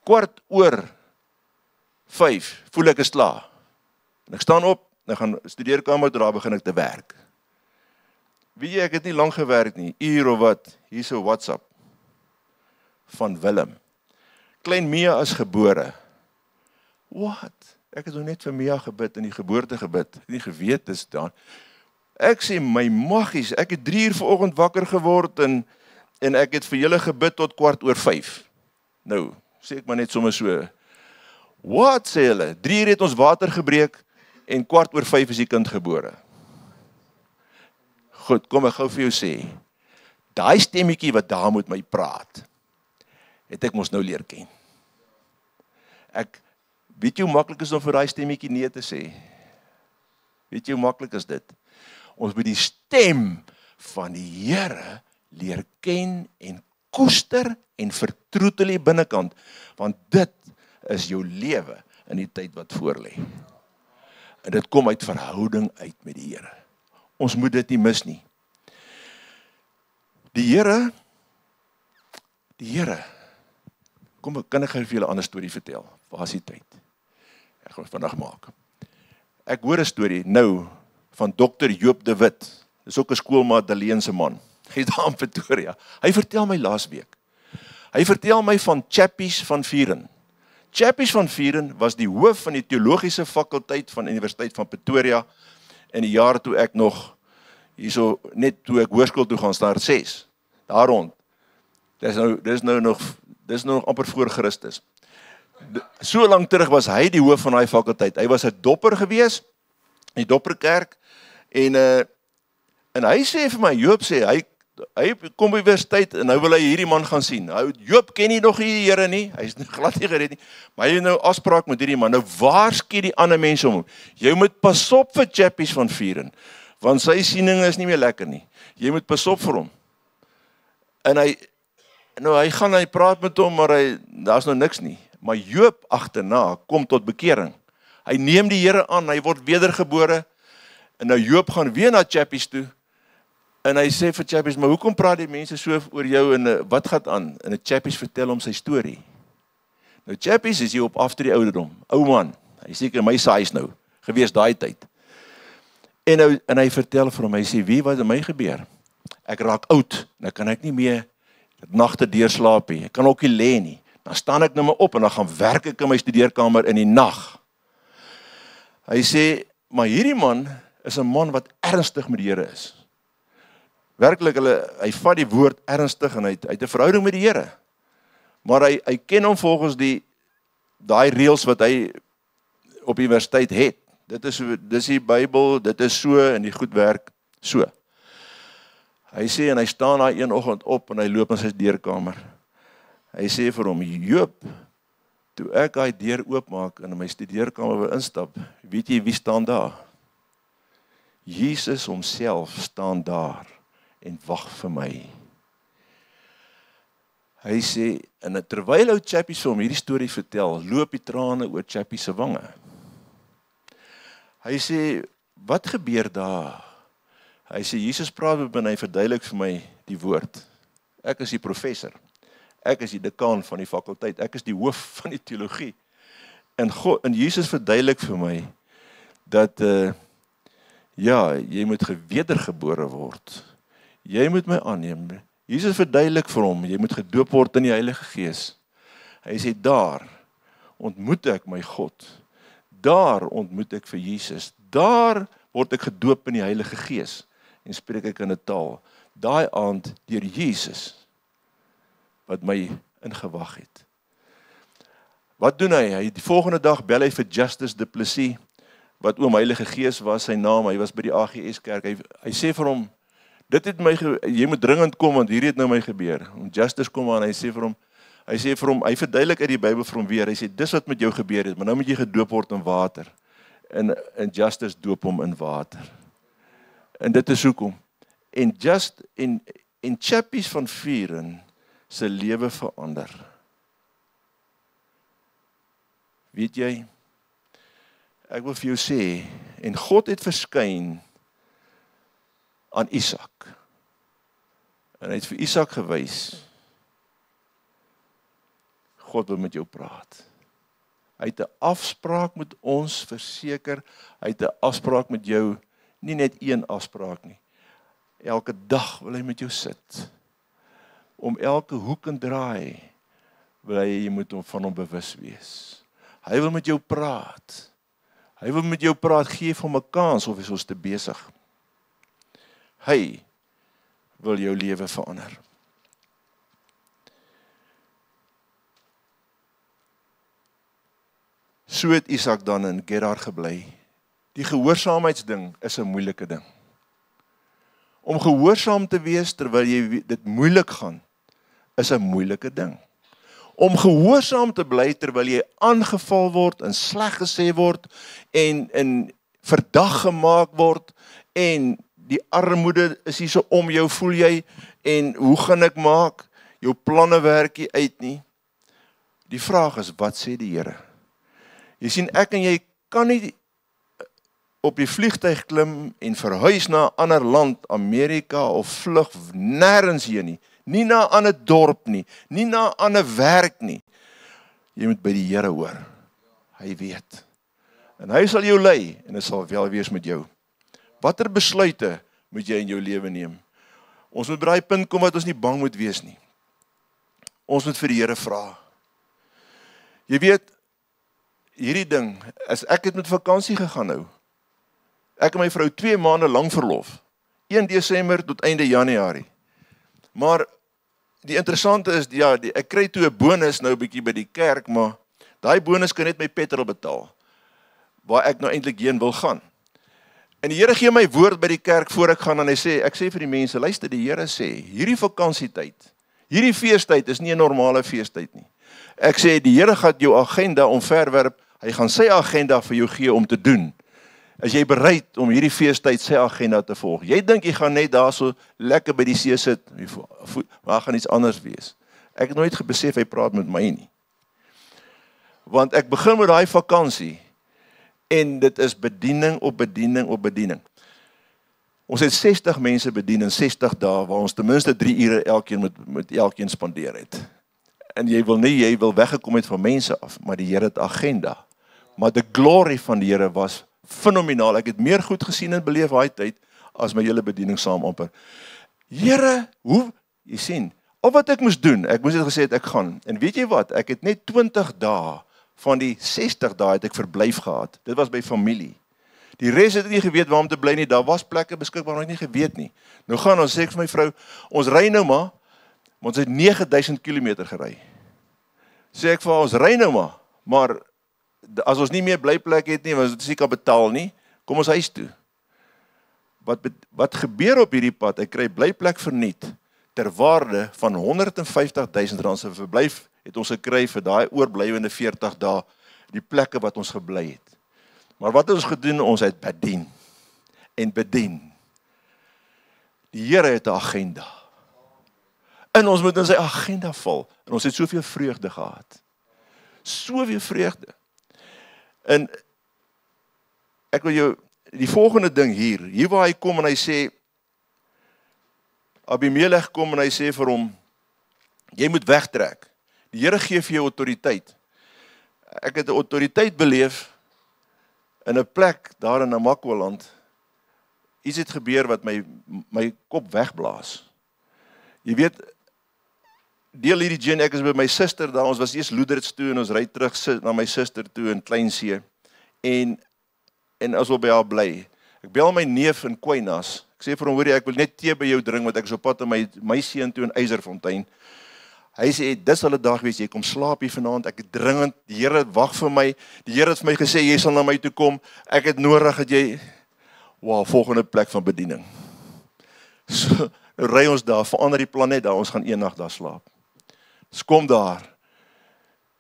4:45, voel ek is klaar. En ek staan op, en ek gaan studeerkamer toe, daar begin ek te werk. Weet jy, ek het nie lang gewerk nie, uur of wat, hier so WhatsApp, van Willem. Klein Mia is gebore. Wat? Ek het nou net vir Mia gebid, in die geboorte gebid, ek het nie geweet, dis daar. Ek sê, my maggies, ek het 3 uur vanoggend wakker geword, en ek het vir julle gebid tot 4:45. Nou, sê ek maar net sommer so, wat sê hulle, 3 uur het ons water gebreek, en 4:45 is die kind gebore. Goed, kom ek gou vir jou sê, daai stemmetjie wat daar met my praat, het ek mos nou leer ken. Weet jy hoe maklik is om vir daai stemmetjie nee te sê? Weet jy hoe maklik is dit? Ons moet die stem van die Here leer ken en koester en vertroetel die binnekant, want dit is jou lewe in die tyd wat voor lê. En dit kom uit verhouding uit met die Here. Ons moet dit nie mis nie. Die Here, kom, kan ek vir julle 'n ander storie vertel? Waar is die tyd? Ek gaan vandag maak. Ek hoor 'n storie nou van Dr. Joop de Wit. Dis ook 'n skoolmaat Daleen se man. Hy is daar in Pretoria. Hy vertel my laasweek. Hy vertel my van Chappies van Vuren. Chappies van Vuren was die hoof van die teologiese fakulteit van Universiteit van Pretoria in die jaar toe ek nog hierso net toe ek hoërskool toe gaan, standaard 6. Daar rond. Dis nou nog Dis nog amper voor Christus. So lank terug was hy die hoof van daai fakulteit. Hy was 'n dopper gewees, in die dopperkerk, en hy sê vir my, Joop sê, hy kom by universiteit, en nou wil hy hierdie man gaan sien. Joop ken nie nog die Here nie, hy is glad nie gered nie, maar hy het nou afspraak met hierdie man. Nou waarsku die ander mense om hom, jy moet pas op vir chappies van Vuren, want sy siening is nie meer lekker nie. Jy moet pas op vir hom. En hy gaan, hy praat met hom, maar daar's nou niks nie. Maar Joop agterna kom tot bekering. Hy neem die Here aan, hy word wedergebore, en nou Joop gaan weer na chappies toe, en hy sê vir chappies, maar hoekom praat die mense so oor jou, en wat gaan aan? En die chappies vertel hom sy storie. Nou chappies is hier op af tot die ouderdom, ou man, hy is seker my size nou, gewees daai tyd. En hy vertel vir hom, hy sê, wie wat in my gebeur? Ek raak oud, nou kan ek nie meer nagte deurslaap nie, ek kan ook nie lê nie. Dan staan ek nou maar op en dan gaan werk ek in my studeerkamer in die nag. Hy sê, maar hierdie man is 'n man wat ernstig met die Here is. Werklik, hy vat die woord ernstig en hy het 'n verhouding met die Here. Maar hy ken hom volgens daai reëls wat hy op die universiteit het. Dis die Bybel, dit is so en die goed werk so. Hy sê, en hy staan daar een oggend op en hy loop in sy deurkamer. Hy sê vir hom, Joop, toe ek daai deur oopmaak en in my studeerkamer wil instap, weet jy wie staan daar? Jesus homself staan daar en wag vir my. Hy sê, en terwyl ou chappie vir hom hierdie storie vertel, loop die trane oor chappie se wange. Hy sê, wat gebeur daar? Hy sê, Jesus praat met my en hy verduidelik vir my die woord. Ek is die professor. Ek is die dekaan van die fakulteit. Ek is die hoof van die teologie. En Jesus verduidelik vir my dat jy moet wedergebore word. Jy moet my aanneem. Jesus verduidelik vir hom, jy moet gedoop word in die Heilige Gees. Hy sê, daar ontmoet ek my God. Daar ontmoet ek vir Jesus. Daar word ek gedoop in die Heilige Gees. En spreek ek in 'n taal. Daai aand deur Jesus wat my ingewag het. Wat doen hy? Die volgende dag bel hy vir Justus Du Plessis, wat oom Heilige Gees was, sy naam, hy was by die AGS kerk. Hy sê vir hom, jy moet dringend kom, want hierdie het nou my gebeur. En Justus kom aan, hy sê vir hom, hy verduidelik uit die Bybel vir hom weer, hy sê, dis wat met jou gebeur het, maar nou moet jy gedoop word in water. En Justus doop hom in water. En dit is hoekom. En chappies van Vuren se lewe verander. Weet jy, ek wil vir jou sê, en God het verskyn aan Isak. En hy het vir Isak gewys, God wil met jou praat. Hy het 'n afspraak met ons verseker, hy het 'n afspraak met jou, nie net een afspraak nie. Elke dag wil hy met jou sit. Om elke hoek en draai wil jy moet van hom bewus wees. Hy wil met jou praat. Hy wil met jou praat, geef hom 'n kans of is ons te besig. Hy wil jou lewe verander. So het Isak dan in Gerar gebly. Die gehoorsaamheidsding is 'n moeilike ding. Om gehoorsaam te wees terwyl jy dit moeilik gaan, is 'n moeilike ding. Om gehoorsaam te bly terwyl jy aangeval word en sleg gesê word en verdag gemaak word en die armoede is hier so om jou, voel jy, en hoe gaan ek maak? Jou planne werk nie uit nie. Die vraag is, wat sê die Here? Jy sien, ek en jy kan nie op die vliegtuig klim en verhuis na 'n ander land, Amerika of vlug nêrens heen nie. Nie na 'n ander dorp nie, nie na 'n ander werk nie. Jy moet by die Here hoor. Hy weet. En hy sal jou lei en dit sal wel wees met jou. Watter besluite moet jy in jou lewe neem? Ons moet by daai punt kom wat ons nie bang moet wees nie. Ons moet vir die Here vra. Jy weet, hierdie ding, as ek het met vakansie gegaan nou. Ek en my vrou 2 maande lang verlof. 1 Desember tot einde Januarie. Maar die interessante is, ja, ek kry toe 'n bonus nou 'n bietjie by die kerk, maar daai bonus kan net my petrol betaal, waar ek nou eintlik heen wil gaan. En die Here gee my woord by die kerk voor ek gaan, en ek sê vir die mense, luister, die Here sê, hierdie vakansietyd, hierdie feestyd is nie 'n normale feestyd nie. Ek sê, die Here gaan jou agenda omverwerp, hy gaan sy agenda vir jou gee om te doen. Is jy bereid om hierdie feestyd sy agenda te volg? Jy dink jy gaan net daar so lekker by die see sit, maar gaan iets anders wees. Ek het nooit besef hy praat met my nie. Want ek begin met daai vakansie, en dit is bediening op bediening op bediening. Ons het 60 mense bedien in 60 dae, waar ons ten minste 3 ure elkeen met elkeen spandeer het. En jy wil weggekom het van mense af, maar die Here het agenda. Maar die glory van die Here was fenomenaal. Ek het meer goed gesien en beleef daai tyd, as my hele bediening saam amper. Here, jy sien, al wat ek moes doen, ek moes net gesê het, ek gaan. En weet jy wat, ek het net 20 dae, van die 60 dae het ek verblyf gehad. Dit was by familie. Die res het nie geweet waar om te bly nie, daar was plekke beskikbaar, maar ek het nie geweet nie. Nou gaan ons, sê ek vir my vrou, ons ry nou maar ons het 9000 kilometer gery. Sê ek vir ons, ry nou maar as ons nie meer blyplek het nie, ons het seker betaal nie, kom ons huis toe. Wat gebeur op hierdie pad? Ek kry blyplek verniet, ter waarde van 150.000 rand se verblyf, het ons gekry vir daai oorblywende 40 dae, die plekke wat ons gebly het. Maar wat het ons gedoen? Ons het bedien, en bedien. Die Here het 'n agenda. En ons moet in sy agenda val, en ons het soveel vreugde gehad. Soveel vreugde. En ek wil jou, die volgende ding hier waar hy kom en hy sê, Abimelech kom en hy sê vir hom, jy moet wegtrek. Die Here gee vir jou autoriteit. Ek het 'n autoriteit beleef in 'n plek daar in Namakwa-land. Iets het gebeur wat my kop wegblaas. Jy weet, deel hierdie gin, ek is by my suster daar, ons was eers Loederts toe en ons ry terug na my suster toe in Kleinsee. En as ons by haar bly. Ek bel my neef in Kwynas. Ek sê vir hom, hoorie, ek wil net tee by jou drink, want ek is op pad in my seun toe in Eiserfontein. Hy sê, dis sal 'n dag wees, jy kom slaap hier vanaand, ek het dringend, die Here wag vir my, die Here het vir my gesê, jy sal na my toe kom, ek het nodig dat jy, volgende plek van bediening. So, nou ry ons daar, verander die plan net daar, ons gaan een nag daar slaap. Dus kom daar,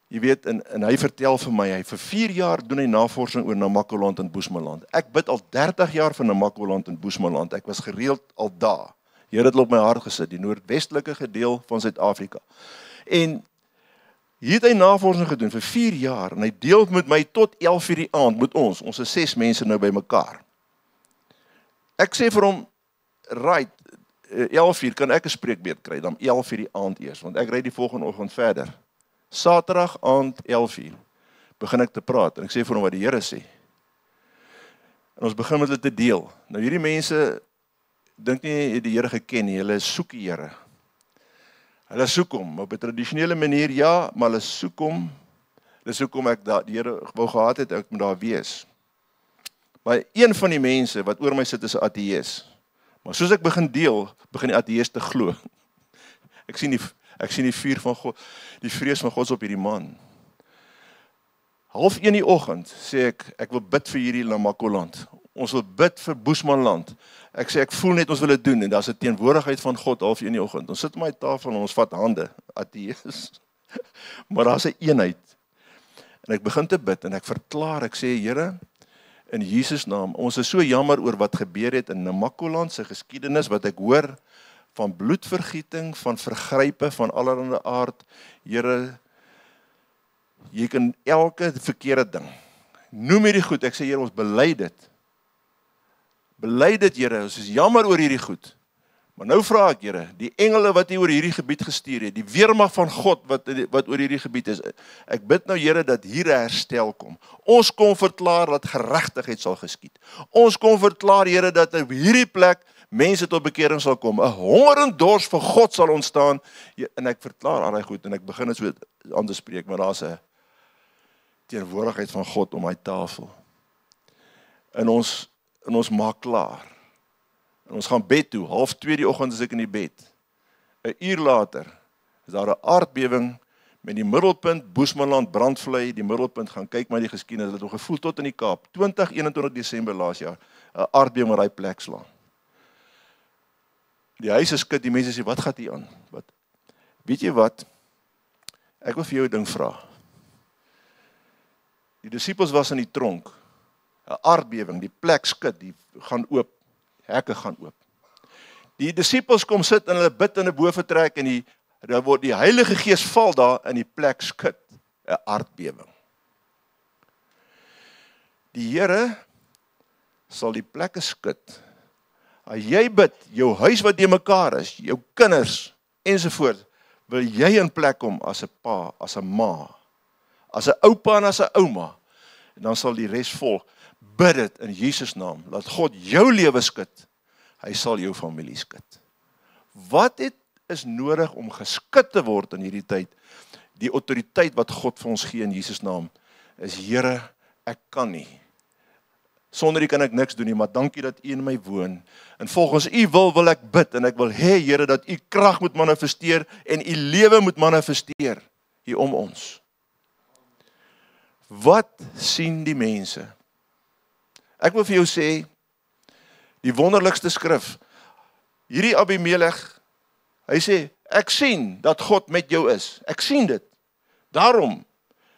jy weet, en hy vertel vir my, hy vir 4 jaar doen hy navorsing oor Namakwa-land en Boesmanland. Ek bid al 30 jaar van Namakwa-land en Boesmanland, ek was gereeld al daar. Here het op my hart gesit, die noordwestelike gedeel van Suid-Afrika. En hier het hy navorsing gedoen vir 4 jaar, en hy deel met my tot 11 uur die aand, met ons is 6 mense nou by mekaar. Ek sê vir hom, right, 11 uur kan ek 'n spreekbeurt kry, dan 11 uur die aand eers, want ek ry die volgende oggend verder. Saterdag aand 11 uur, begin ek te praat, en ek sê vir hom wat die Here sê. En ons begin met hulle te deel. Nou hierdie mense, dink nie die Here geken nie, hulle soek die Here. Hulle soek hom, op 'n tradisionele manier ja, maar hulle soek hom ek die Here wou gehad het, ek moet daar wees. Maar een van die mense wat oor my sit is 'n ateïs. Maar soos ek begin deel, begin die ateïs te glo. Ek sien die vuur van God, die vrees van God op hierdie man. 12:30 die oggend sê ek wil bid vir hierdie Namakwa-land. Ons wil bid vir Boesmanland. Ek sê ek voel net ons wil dit doen en daar's 'n teenwoordigheid van God 12:30 die oggend. Ons sit op my tafel en ons vat hande, ateïs. Maar daar's 'n eenheid. En ek begin te bid en ek verklaar, ek sê Here, in Jesus naam, ons is so jammer oor wat gebeur het in Namakwa-land se geskiedenis, wat ek hoor van bloedvergieting, van vergrype, van allerlei aard. Here, jy kan elke verkeerde ding, noem hierdie goed, ek sê Here, ons bely dit. Bely dit, Here, ons is jammer oor hierdie goed. Maar nou vra ek, Here, die engele wat hier oor hierdie gebied gestuur het, die weermag van God wat oor hierdie gebied is, ek bid nou, Here, dat hier 'n herstel kom. Ons kom verklaar dat geregtigheid sal geskied. Ons kom verklaar, Here, dat op hierdie plek mense tot bekering sal kom. 'n Honger en dors vir God sal ontstaan. En ek verklaar al daai goed en ek begin dit so aan te spreek, maar daar's 'n teenwoordigheid van God om my tafel. En ons maak klaar. En ons gaan bed toe, 1:30 die oggend is ek in die bed. 'n uur later, is daar 'n aardbewing met die middelpunt, Boesmanland, Brandvlei, die middelpunt, gaan kyk maar die geskiedenis, het gevoel tot in die Kaap, 21 Desember laas jaar, 'n aardbewing waar daai plek slaan. Die huise skud, die mense sê, wat gaan hier aan? Wat? Weet jy wat? Ek wil vir jou 'n ding vra. Die disippels was in die tronk, 'n aardbewing, die plek skud, die gaan oop, hekke gaan oop. Die disippels kom sit en hulle bid in 'n boventrek en dan word die Heilige Gees val daar in die plek skud, 'n aardbewing. Die Here sal die plekke skud. As jy bid, jou huis wat de mekaar is, jou kinders ensovoort, wil jy in plek kom as 'n pa, as 'n ma, as 'n oupa en as 'n ouma, en dan sal die res volg. Bid dit in Jesus naam, laat God jou lewe skud, hy sal jou familie skud. Wat is nodig om geskit te word in hierdie tyd? Die autoriteit wat God vir ons gee in Jesus naam, is Here, ek kan nie. Sonder U kan ek niks doen nie, maar dankie dat U in my woon. En volgens U wil ek bid, en ek wil hê, Here, dat U krag moet manifesteer, en U lewe moet manifesteer, hier om ons. Wat sien die mense? Ek wil vir jou sê, die wonderlikste skrif, hierdie Abimelech, hy sê, ek sien dat God met jou is, ek sien dit. Daarom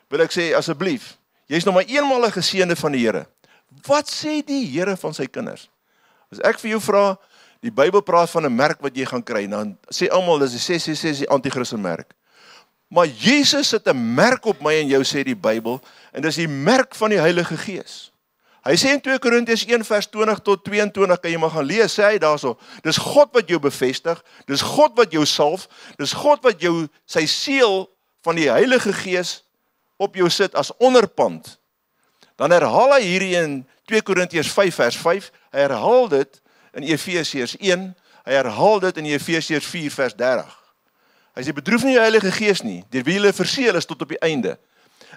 wil ek sê, asseblief, jy is nog maar eenmaal 'n geseënde van die Here. Wat sê die Here van sy kinders? As ek vir jou vra, die Bybel praat van 'n merk wat jy gaan kry, dan sê almal, dis die 666, die anti-Christus merk. Maar Jesus sit 'n merk op my en jou, sê die Bybel, en dis die merk van die Heilige Gees. Hy sê in 2 Korintiërs 1 vers 20 tot 22, kan jy maar gaan lees, sê hy daarso, dis God wat jou bevestig, dis God wat jou salf, dis God wat jou, sy seël van die Heilige Gees op jou sit as onderpand. Dan herhaal hy hierdie in 2 Korintiërs 5 vers 5, hy herhaal dit in Efesiërs 1, hy herhaal dit in Efesiërs 4 vers 30. Hy sê, bedroef nie die Heilige Gees nie, deur wie julle verseël is tot op die einde.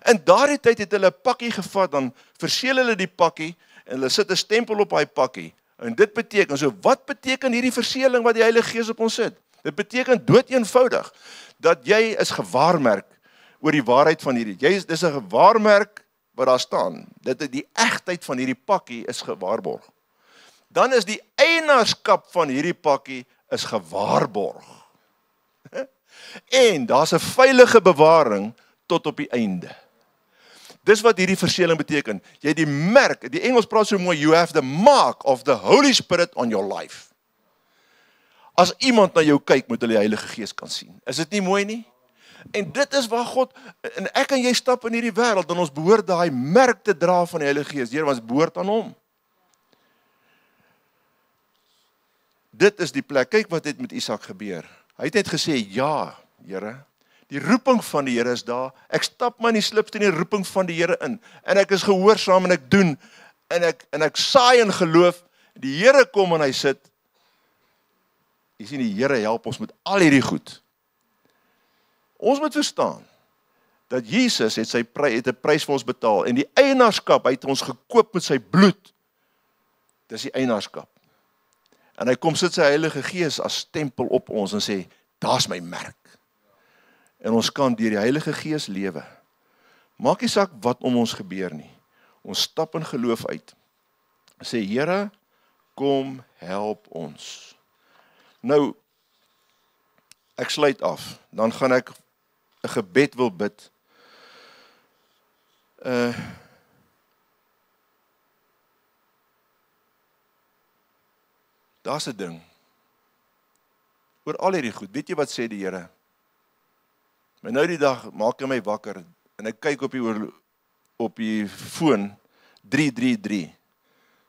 In daardie tyd het hulle 'n pakkie gevat, dan verseël hulle die pakkie, en hulle sit 'n stempel op daai pakkie. En dit beteken, so wat beteken hierdie verseëling wat die Heilige Gees op ons sit? Dit beteken doeteenvoudig, dat jy is gewaarmerk oor die waarheid van hierdie. Dis 'n gewaarmerk wat daar staan. Die egtheid van hierdie pakkie is gewaarborg. Dan is die eienaarskap van hierdie pakkie is gewaarborg. En daar's 'n veilige bewaring tot op die einde. Dis wat hierdie verseëling beteken. Jy het die merk, die Engels praat so mooi, you have the mark of the Holy Spirit on your life. As iemand na jou kyk, moet hulle die Heilige Gees kan sien. Is dit nie mooi nie? En dit is waar God, en ek en jy stap in hierdie wêreld, en ons behoort daai merk te dra van die Heilige Gees. Here, ons behoort aan hom. Dit is die plek. Kyk wat het met Isak gebeur. Hy het net gesê, ja, Here, die roeping van die Here is daar, ek stap maar in die slipste in die roeping van die Here in, en ek is gehoorsaam en ek doen, en ek saai in geloof, die Here kom en hy sit, jy sien die Here help ons met al hierdie goed. Ons moet verstaan, dat Jesus het 'n prys vir ons betaal, en die eienaarskap, hy het ons gekoop met sy bloed, dis die eienaarskap. En hy kom sit sy Heilige Gees as stempel op ons en sê, daar's my merk. En ons kan deur die Heilige Gees lewe. Maak nie saak wat om ons gebeur nie. Ons stap in geloof uit. Sê, Here, kom help ons. Nou, ek sluit af. Dan gaan ek 'n gebed wil bid. Daar's 'n ding. Oor al hierdie goed, weet jy wat sê die Here? Maar nou die dag maak hy my wakker, en ek kyk op die foon, 333.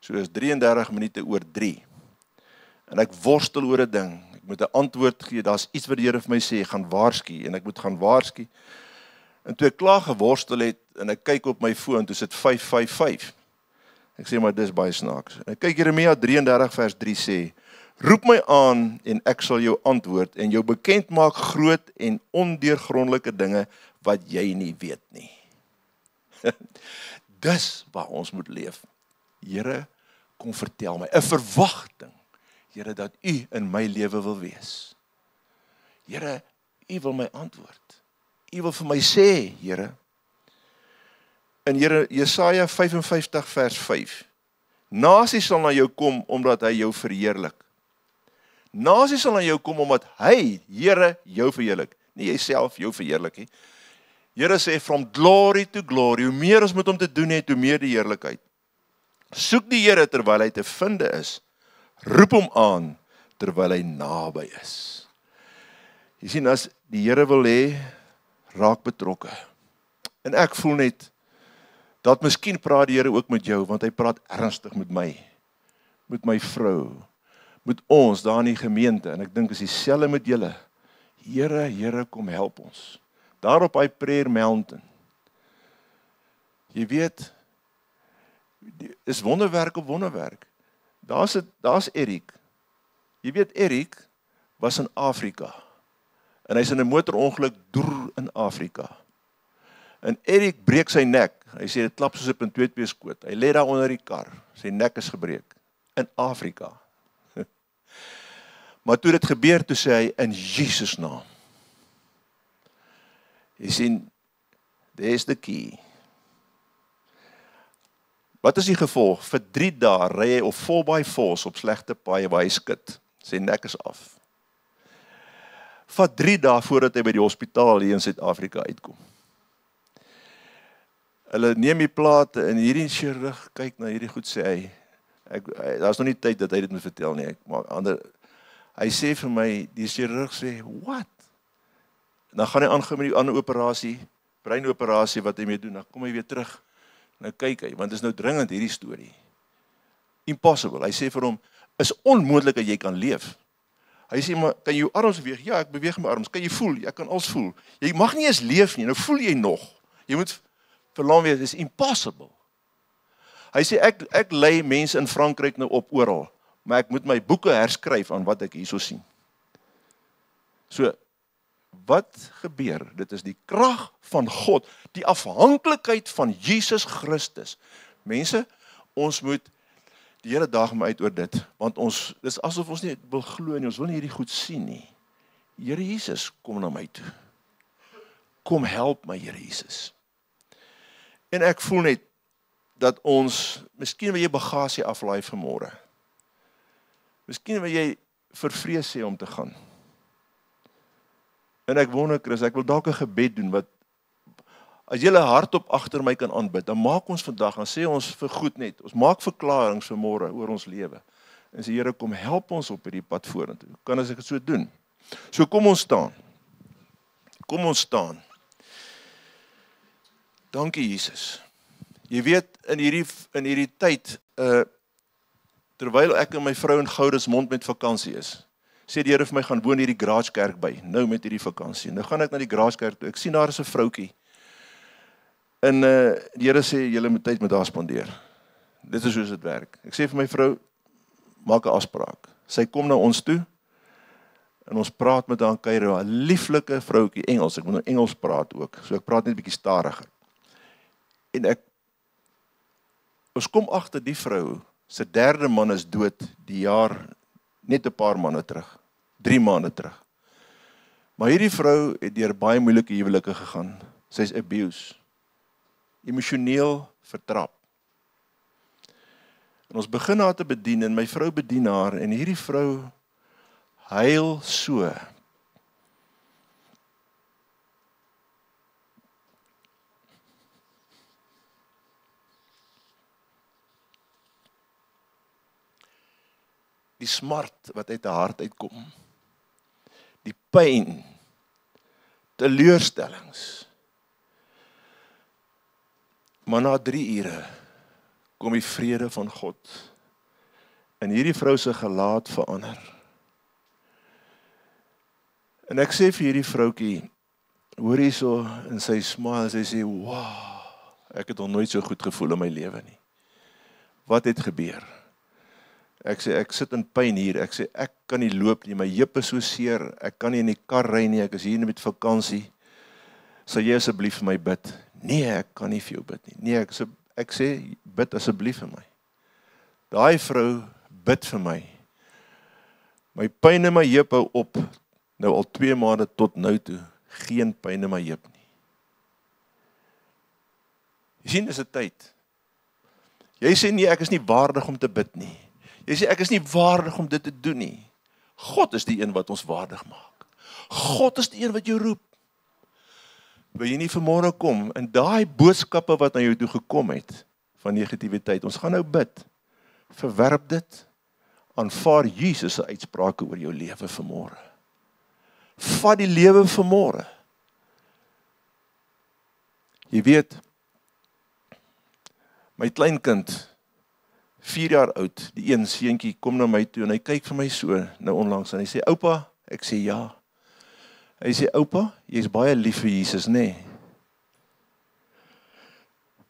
So is 33 minute oor 3. En ek worstel oor 'n ding. Ek moet 'n antwoord gee, daar's iets wat die Here vir my sê, gaan waarsku, en ek moet gaan waarsku. En toe ek klaar geworstel het, en ek kyk op my foon, toe sit 555. Ek sê, maar dis baie snaaks. En ek kyk Jeremia 33 vers 3 sê, roep my aan en ek sal jou antwoord en jou bekend maak groot en ondeurgrondelike dinge wat jy nie weet nie. Dis waar ons moet leef. Here, kom vertel my, 'n verwagting, Here, dat U in my lewe wil wees. Here, U wil my antwoord. U wil vir my sê, Here. In Jesaja 55 vers 5. Nasies sal na jou kom, omdat hy jou verheerlik. Nasies sal na jou kom, omdat hy, Here, jou verheerlik. Nie jy self jou verheerlik nie. Here sê, from glory to glory, hoe meer ons met hom te doen het, hoe meer die heerlikheid. Soek die Here terwyl hy te vinde is. Roep hom aan, terwyl hy naby is. Jy sien, as die Here wil hê, raak betrokke. En ek voel net, dat miskien praat die Here ook met jou, want hy praat ernstig met my vrou, met ons daar in die gemeente, en ek dink is dieselfde met julle. Here, Here, kom help ons. Daar op hy prayer mountain. Jy weet, is wonderwerk op wonderwerk. Daar's Erik. Jy weet, Erik was in Afrika, en hy's in 'n motorongeluk deur in Afrika. En Erik breek sy nek. Hy sê dit klap soos 'n .2 Hy lê daar onder die kar. Sy nek is gebreek in Afrika. Maar toe dit gebeur, toe sê hy in Jesus naam. Jy sien, there's the key. Wat is die gevolg? Vir 3 dae ry hy op 4x4's op slegte paaie waar hy skit. Sy nek is af. Vat 3 dae voordat hy by die hospitaal hier in Suid-Afrika uitkom. Hulle neem die plate en hierdie chirurg kyk na hierdie goed, sê hy, daar's nog nie tyd dat hy dit moet vertel nie, hy sê vir my, die chirurg sê, what? Dan gaan hy aangaan met die ander operasie, breinoperasie wat hy mee doen, dan kom hy weer terug, nou kyk hy, want dit is nou dringend hierdie storie. Impossible, hy sê vir hom, is onmoontlik dat jy kan leef. Hy sê, maar kan jy jou arms beweeg? Ja, ek beweeg my arms, kan jy voel? Jy kan alles voel. Jy mag nie eens leef nie, nou voel jy nog. Jy moet verlang wees, is impossible. Hy sê, ek lei mense in Frankryk nou op oral, maar ek moet my boeke herskryf aan wat ek hierso sien. So, wat gebeur? Dit is die krag van God, die afhanklikheid van Jesus Christus. Mense, ons moet, die Here daag my uit oor dit, want dit is asof ons nie wil glo nie, ons wil nie hierdie goed sien nie. Here Jesus, kom na my toe. Kom help my, Here Jesus. En ek voel net, dat ons, miskien wil jy bagasie aflaai vanmôre. Miskien wil jy vervrees sê om te gaan. En ek wonder, Chris, ek wil dalk 'n gebed doen, wat, as jy hardop agter my kan aanbid, dan maak ons vandag, dan sê ons vir goed net, ons maak verklaringe vanmôre oor ons lewe. En sê, Here, kom help ons op hierdie pad vorentoe. Kan as ek dit so doen? So kom ons staan. Kom ons staan. Dankie Jesus. Jy weet, in hierdie tyd, terwyl ek en my vrou in Goudesmond met vakansie is, sê die Here vir my, gaan woon hierdie Garage Kerk by, nou met hierdie vakansie. Nou gaan ek na die Garage Kerk toe, ek sien daar is 'n vroukie, en die Here sê, julle moet tyd met haar spandeer. Dit is soos dit werk. Ek sê vir my vrou, maak 'n afspraak. Sy kom na ons toe, en ons praat met haar in Kairo, 'n lieflike vroukie, Engels, ek moet nou Engels praat ook, so ek praat net 'n bietjie stadiger. En ons kom agter die vrou, sy 3de man is dood die jaar, net 'n paar maande terug, 3 maande terug. Maar hierdie vrou het deur baie moeilike huwelike gegaan. Sy's abuse, emosioneel vertrap. En ons begin haar te bedien, en my vrou bedien haar, en hierdie vrou huil so. Die smart wat uit haar hart uitkom, die pyn, teleurstellings. Maar na 3 ure kom die vrede van God, en hierdie vrou se gelaat verander. En ek sê vir hierdie vroukie, hoor hierso, en sy smile, sy sê, wow, ek het nog nooit so goed gevoel in my lewe nie. Wat het gebeur? Ek sê, ek sit in pyn hier, ek sê, ek kan nie loop nie, my heup is so seer, ek kan nie in die kar ry nie, ek is hier met vakansie, sal jy asseblief vir my bid? Nee, ek kan nie vir jou bid nie. Nee, ek sê, bid asseblief vir my. Daai vrou bid vir my. My pyn in my heup hou op, nou al 2 maande tot nou toe, geen pyn in my heup nie. Jy sien, dis 'n tyd. Jy sê nee, ek is nie waardig om te bid nie. Jy sê ek is nie waardig om dit te doen nie. God is die een wat ons waardig maak. God is die een wat jou roep. Wil jy nie vanmôre kom en daai boodskappe wat na jou toe gekom het van negativiteit, ons gaan nou bid. Verwerp dit. Aanvaar Jesus se uitsprake oor jou lewe vanmôre. Vat die lewe vanmôre. Jy weet, my kleinkind, 4 jaar oud, die een seentjie kom na my toe en hy kyk vir my so, nou onlangs, en hy sê, oupa, ek sê ja. Hy sê, oupa, jy is baie lief vir Jesus, nee.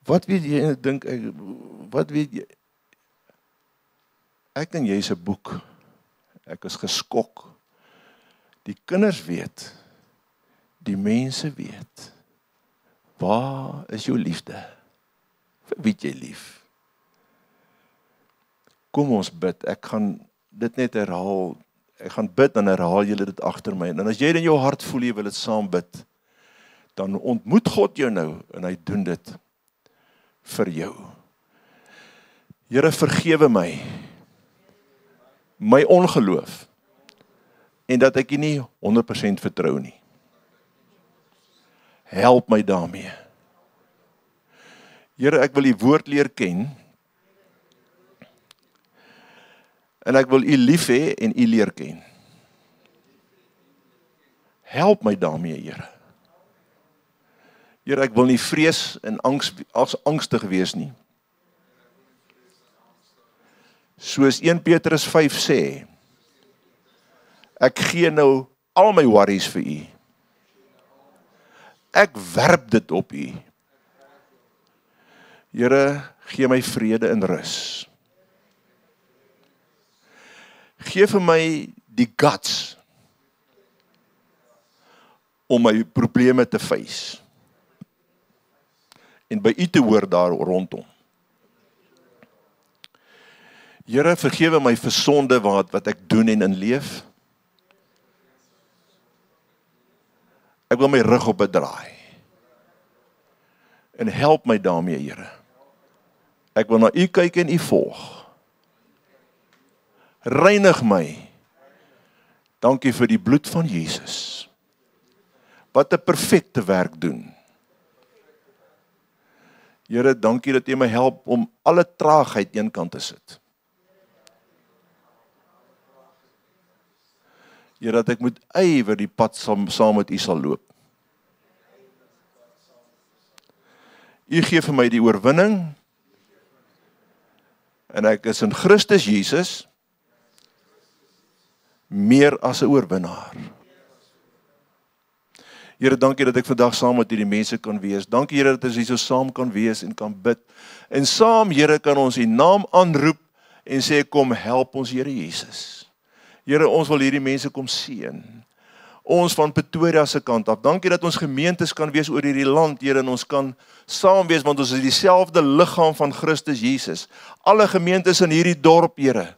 Wat weet jy, dink ek, wat weet jy? Ek en jy se boek, ek is geskok. Die kinders weet, die mense weet, waar is jou liefde? Vir wie jy lief? Kom ons bid, ek gaan dit net herhaal, ek gaan bid en herhaal julle dit agter my, en as jy in jou hart voel jy wil dit saam bid, dan ontmoet God jou nou, en hy doen dit vir jou. Here, vergewe my ongeloof, en dat ek nie 100% vertrou nie. Help my daarmee. Here, ek wil U woord leer ken, en ek wil U lief hê en U leer ken. Help my daarmee, Here. Here, ek wil nie vrees en angstig wees nie. Soos 1 Petrus 5 sê, ek gee nou al my worries vir U. Ek werp dit op U. Here, gee my vrede en rus. Gee vir my die guts om my probleme te face en by U te hoor daar rondom. Here, vergewe my vir sonde wat ek doen en inleef. Ek wil my rug op bedraai. En help my daarmee, Here. Ek wil na U kyk en U volg. Reinig my. Dankie vir die bloed van Jesus. Wat 'n perfekte werk doen. Here, dankie dat U my help om alle traagheid eenkant te sit. Here, dat ek moet ywer die pad saam met U sal loop. U gee vir my die oorwinning, en ek is in Christus Jesus meer as 'n oorwinnaar. Here, dankie dat ek vandag saam met hierdie mense kan wees. Dankie, Here, dat ons hier so saam kan wees en kan bid. En saam, Here, kan ons U naam aanroep en sê, kom help ons, Here Jesus. Here, ons wil hierdie mense kom seën. Ons van Pretoria se kant af. Dankie dat ons gemeentes kan wees oor hierdie land, Here, en ons kan saam wees, want ons is dieselfde liggaam van Christus Jesus. Alle gemeentes in hierdie dorp, Here,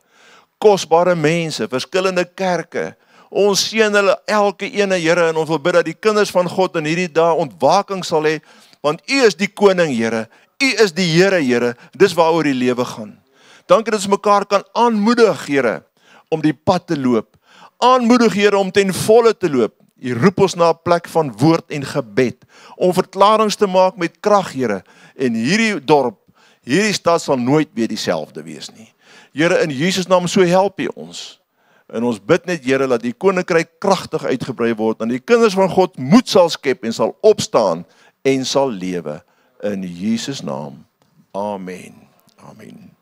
kosbare mense, verskillende kerke, ons seën hulle elke ene, Here, en ons wil bid dat die kinders van God in hierdie dae ontwaking sal hê, want U is die koning, Here, U is die Here, Here, dis waaroor die lewe gaan. Dankie dat ons mekaar kan aanmoedig, Here, om die pad te loop. Aanmoedig, Here, om ten volle te loop. U roep ons na 'n plek van woord en gebed, om verklaringe te maak met krag, Here, en hierdie dorp, hierdie stad sal nooit weer dieselfde wees nie. Here, in Jesus naam, so help U ons. En ons bid net, Here, dat die koninkryk kragtig uitgebrei word, en die kinders van God moed sal skep en sal opstaan en sal lewe. In Jesus naam. Amen. Amen.